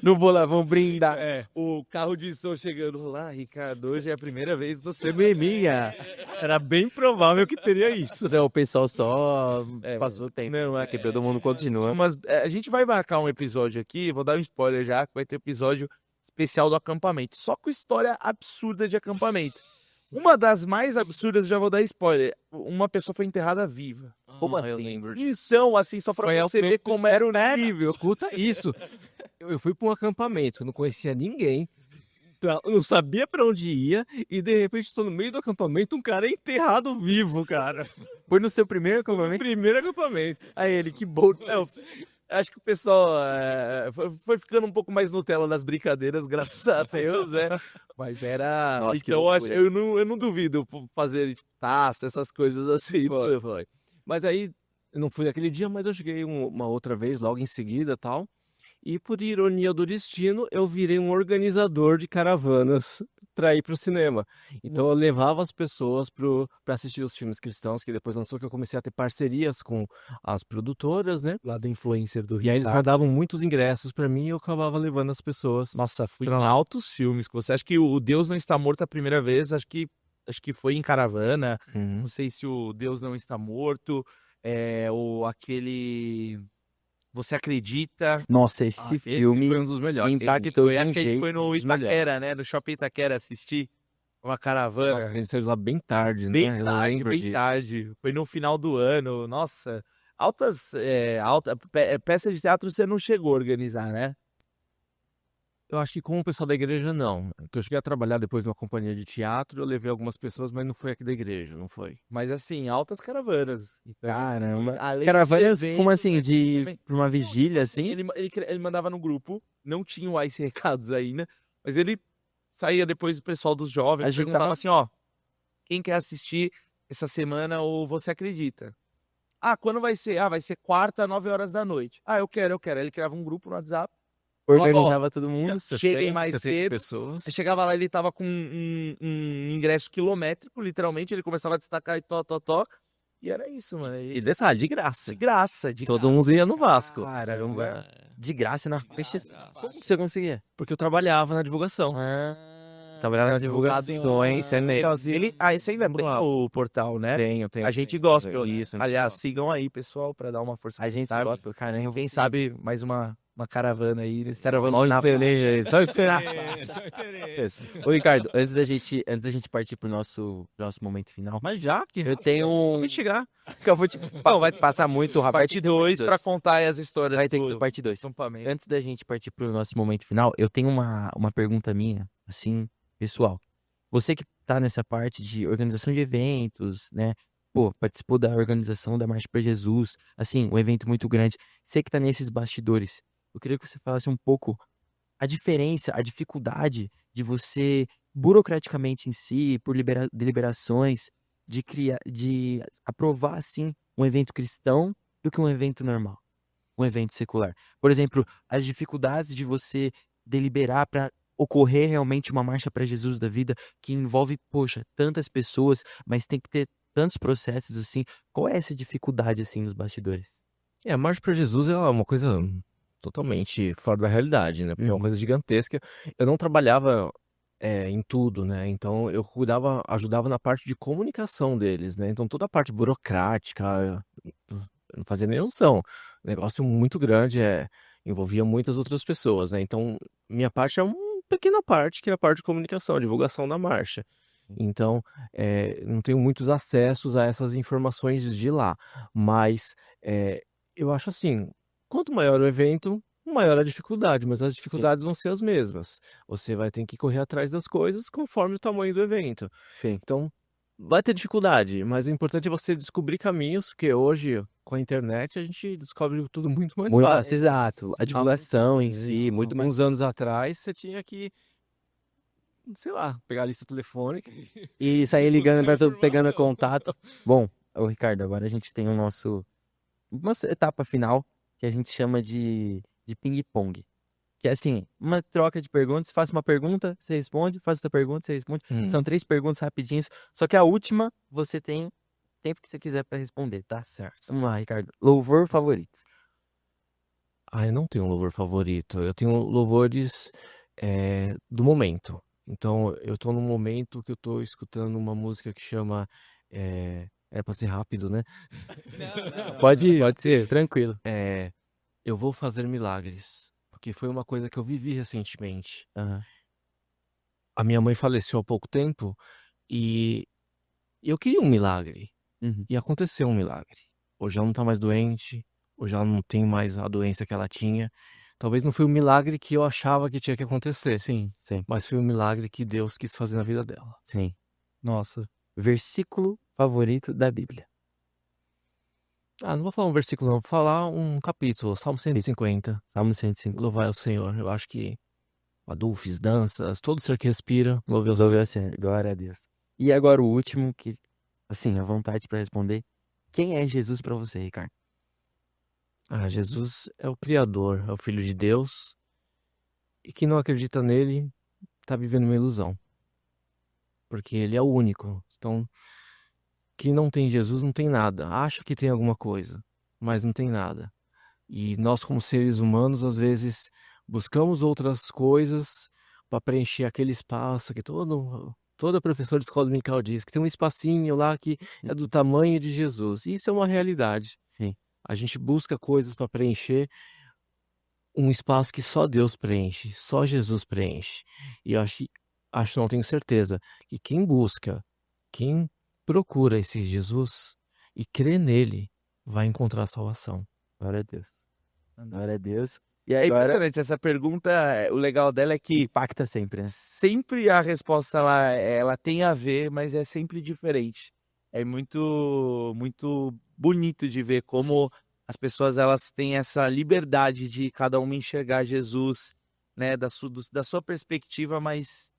Não vou lá, vamos brindar. O carro de som chegando lá, Ricardo, hoje é a primeira vez que você beminha. Era bem provável que teria isso. Não, o pessoal só passou o tempo. Não, que todo mundo continua. Mas a gente vai marcar um episódio aqui, vou dar um spoiler já, que vai ter episódio especial do acampamento. Só com história absurda de acampamento. Uma das mais absurdas, já vou dar spoiler. Uma pessoa foi enterrada viva. Como Eu assim? lembro. Então, assim, só pra você ver como era o nível. Escuta isso. Eu fui pra um acampamento, eu não conhecia ninguém. Eu não sabia pra onde ia. E de repente tô no meio do acampamento, um cara é enterrado vivo, cara. Foi no seu primeiro acampamento? Primeiro acampamento. Aí ele, que bom. Acho que o pessoal foi ficando um pouco mais Nutella nas brincadeiras, graças a Deus, né? Mas era... Nossa, então, eu não duvido fazer taça, essas coisas assim. Foi. Mas aí, eu não fui naquele dia, mas eu cheguei uma outra vez, logo em seguida e tal. E por ironia do destino, eu virei um organizador de caravanas pra ir pro cinema. Então eu levava as pessoas pra assistir os filmes cristãos, que depois lançou, que eu comecei a ter parcerias com as produtoras, né? Lá do influencer do E aí eles Ricardo. mandavam muitos ingressos pra mim e eu acabava levando as pessoas. Nossa, fui em pra lá. altos filmes. Você acha que o Deus Não Está Morto a primeira vez? Acho que foi em Caravana. Uhum. Não sei se o Deus Não Está Morto. Ou aquele... Você Acredita? Nossa, esse Esse filme foi um dos melhores. impactou de Acho um que a gente jeito. foi no dos melhores. Itaquera, né? No Shopping Itaquera assistir. Uma caravana. Nossa, a gente saiu de lá bem tarde, Bem né? Eu tarde, lembro bem disso. tarde. Foi no final do ano. Nossa, peças de teatro você não chegou a organizar, né? Eu acho que com o pessoal da igreja, não. Porque eu cheguei a trabalhar depois numa companhia de teatro, eu levei algumas pessoas, mas não foi aqui da igreja, não foi. Mas assim, altas caravanas. Então, Caramba. além de Caravanas, como eventos, assim? Pra uma vigília, assim? ele mandava no grupo, não tinha o Ice Recados ainda, mas ele saía depois do pessoal dos jovens, Agendava. perguntava assim, ó, quem quer assistir essa semana ou Você Acredita? Ah, quando vai ser? Ah, vai ser quarta, 9 horas da noite. Ah, eu quero. Aí ele criava um grupo no WhatsApp. Organizava todo mundo. Cheguem mais 60 cedo. pessoas. Você chegava lá, ele tava com um ingresso quilométrico, literalmente, ele começava a destacar e tó. E era isso, mano. E detalhe, de graça. de graça, Todo mundo ia no Vasco. Caramba. De graça na peixe. Como que você conseguia? Porque eu trabalhava na divulgação. Trabalhava nas divulgações, Esse ainda tem o portal, né? Tenho. A gente gosta. Isso. Aliás, sigam aí, pessoal, pra dar uma força. A gente sabe? gosta, caramba. Quem sabe mais uma caravana aí. Nesse Caravana na Só Isso. Ô, Ricardo, antes da gente partir pro nosso momento final, Mas já que eu tenho vamos chegar. que eu vou te... Não, vai passar muito rápido. parte 2 pra contar aí as histórias Vai ter que do ter parte 2. acampamento. Antes da gente partir pro nosso momento final, eu tenho uma pergunta minha, assim, pessoal. Você que tá nessa parte de organização de eventos, né? Pô, participou da organização da Marcha para Jesus, assim, um evento muito grande. Você que tá nesses bastidores, eu queria que você falasse um pouco a diferença, a dificuldade de você, burocraticamente em si, por deliberações, de aprovar, assim, um evento cristão do que um evento normal, um evento secular. Por exemplo, as dificuldades de você deliberar para ocorrer realmente uma marcha para Jesus da vida que envolve, poxa, tantas pessoas, mas tem que ter tantos processos assim. Qual é essa dificuldade assim nos bastidores? A Marcha para Jesus é uma coisa totalmente fora da realidade, né? Porque é uma coisa gigantesca. Eu não trabalhava em tudo, né? Então eu ajudava na parte de comunicação deles, né? Então toda a parte burocrática, eu não fazia nem noção. Negócio muito grande, envolvia muitas outras pessoas, né? Então minha parte é uma pequena parte, que é a parte de comunicação, a divulgação da marcha. Então, não tenho muitos acessos a essas informações de lá. Mas eu acho assim, quanto maior o evento, maior a dificuldade, mas as dificuldades vão ser as mesmas. Você vai ter que correr atrás das coisas conforme o tamanho do evento. Sim. Então, vai ter dificuldade, mas o importante é você descobrir caminhos, porque hoje, com a internet, a gente descobre tudo muito mais Muito fácil. exato. A divulgação em si, muito mais. Alguns anos atrás, você tinha que, sei lá, pegar a lista telefônica. E sair ligando buscar para todo, pegando informação. contato. Bom, ô Ricardo, agora a gente tem uma etapa final que a gente chama de ping-pong. Que é assim, uma troca de perguntas, faça uma pergunta, você responde, faça outra pergunta, você responde. São 3 perguntas rapidinhas, só que a última você tem tempo que você quiser para responder, tá? Certo. Vamos lá, Ricardo. Louvor favorito? Eu não tenho um louvor favorito. Eu tenho louvores do momento. Então, eu tô num momento que eu tô escutando uma música que chama... É pra ser rápido, né? Pode ser, tranquilo. Eu Vou Fazer Milagres. Porque foi uma coisa que eu vivi recentemente. Aham. A minha mãe faleceu há pouco tempo e eu queria um milagre. Uhum. E aconteceu um milagre. Hoje ela não tá mais doente, hoje ela não tem mais a doença que ela tinha. Talvez não foi o milagre que eu achava que tinha que acontecer, Sim. mas foi o milagre que Deus quis fazer na vida dela. Sim. Nossa. Versículo favorito da Bíblia? Não vou falar um versículo, não, vou falar um capítulo, Salmo 150. Salmo 105. Louvai ao Senhor. Eu acho que adufes, danças, todo ser que respira, louve ao Senhor. Resolveu assim, glória a Deus. E agora o último, que, assim, a vontade para responder. Quem é Jesus para você, Ricardo? Jesus é o Criador, é o Filho de Deus. E quem não acredita nele tá vivendo uma ilusão. porque ele é o único. Então, quem não tem Jesus não tem nada. Acha que tem alguma coisa, mas não tem nada. E nós, como seres humanos, às vezes buscamos outras coisas para preencher aquele espaço que toda professora de escola dominical diz, que tem um espacinho lá que é do tamanho de Jesus. Isso é uma realidade. Sim. A gente busca coisas para preencher um espaço que só Deus preenche, só Jesus preenche. E eu não tenho certeza, que quem busca, quem procura esse Jesus e crê nele, vai encontrar salvação. Glória a Deus. Glória a Deus. E É aí, agora impressionante, essa pergunta, o legal dela é que impacta sempre, né? sempre a resposta ela tem a ver, mas é sempre diferente. É muito, muito bonito de ver como as pessoas elas têm essa liberdade de cada uma enxergar Jesus, né, da sua perspectiva, mas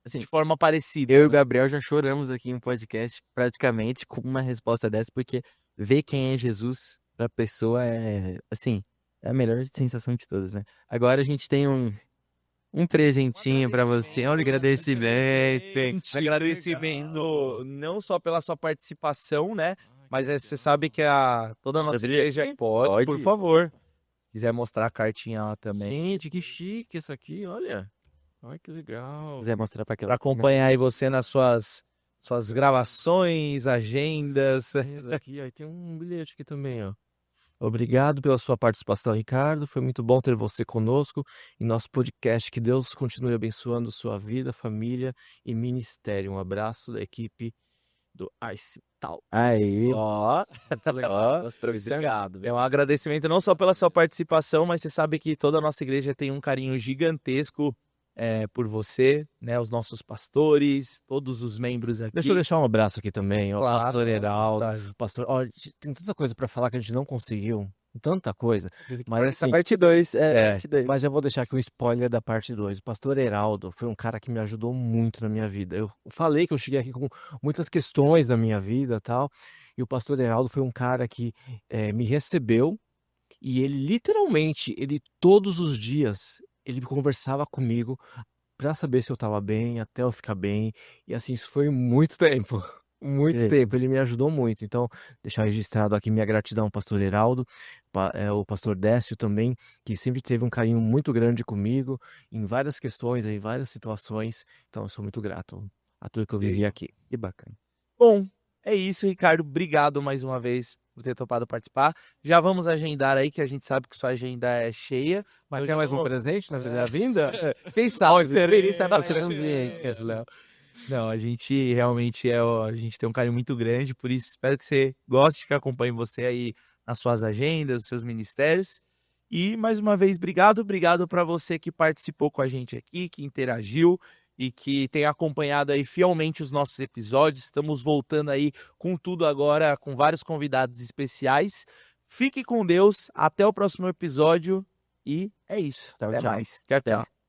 Assim, de forma parecida. eu e o né? Gabriel já choramos aqui em podcast praticamente com uma resposta dessa, porque ver quem é Jesus pra pessoa é, assim, é a melhor sensação de todas, né? Agora a gente tem um presentinho pra você, um agradecimento. Agradecimento não só pela sua participação, né? Mas você sabe que toda a nossa Poderia- igreja pode, por Pode. favor. Se quiser mostrar a cartinha lá também. Gente, que chique isso aqui, olha. Ai, que legal. Quiser mostrar pra Para aquela. acompanhar aí você nas suas gravações, agendas. Aqui, aí tem um bilhete aqui também, ó. Obrigado pela sua participação, Ricardo. Foi muito bom ter você conosco em nosso podcast. Que Deus continue abençoando sua vida, família e ministério. Um abraço da equipe do Ice Talks. Aí, Ó, tá legal. Nossa, Obrigado. é um agradecimento não só pela sua participação, mas você sabe que toda a nossa igreja tem um carinho gigantesco por você, né? Os nossos pastores, todos os membros aqui. Deixa eu deixar um abraço aqui também, ó. Claro, Pastor Heraldo. Tá. Pastor, ó, tem tanta coisa pra falar que a gente não conseguiu. Tanta coisa. Mas Essa assim, parte 2, É, parte 2. mas eu vou deixar aqui um spoiler da parte 2. O pastor Heraldo foi um cara que me ajudou muito na minha vida. Eu falei que eu cheguei aqui com muitas questões da minha vida e tal. E o pastor Heraldo foi um cara que me recebeu e ele literalmente, ele todos os dias, ele conversava comigo pra saber se eu tava bem, até eu ficar bem. E assim, isso foi muito tempo. Muito Sim. tempo, ele me ajudou muito. Então, deixar registrado aqui minha gratidão ao pastor Heraldo, o pastor Décio também, que sempre teve um carinho muito grande comigo em várias questões, em várias situações. Então, eu sou muito grato a tudo que eu vivi aqui. Que bacana. Bom, é isso, Ricardo. Obrigado mais uma vez por ter topado participar. Já vamos agendar aí, que a gente sabe que sua agenda é cheia. Mas Eu quer já mais um vou- presente na primeira vinda? Quem sabe? Não. Não, a gente realmente a gente tem um carinho muito grande, por isso espero que você goste, que acompanhe você aí nas suas agendas, nos seus ministérios. E mais uma vez, obrigado para você que participou com a gente aqui, que interagiu e que tem acompanhado aí fielmente os nossos episódios. Estamos voltando aí com tudo agora, com vários convidados especiais. Fique com Deus, até o próximo episódio e é isso. Tchau, Até tchau. mais. Tchau, tchau.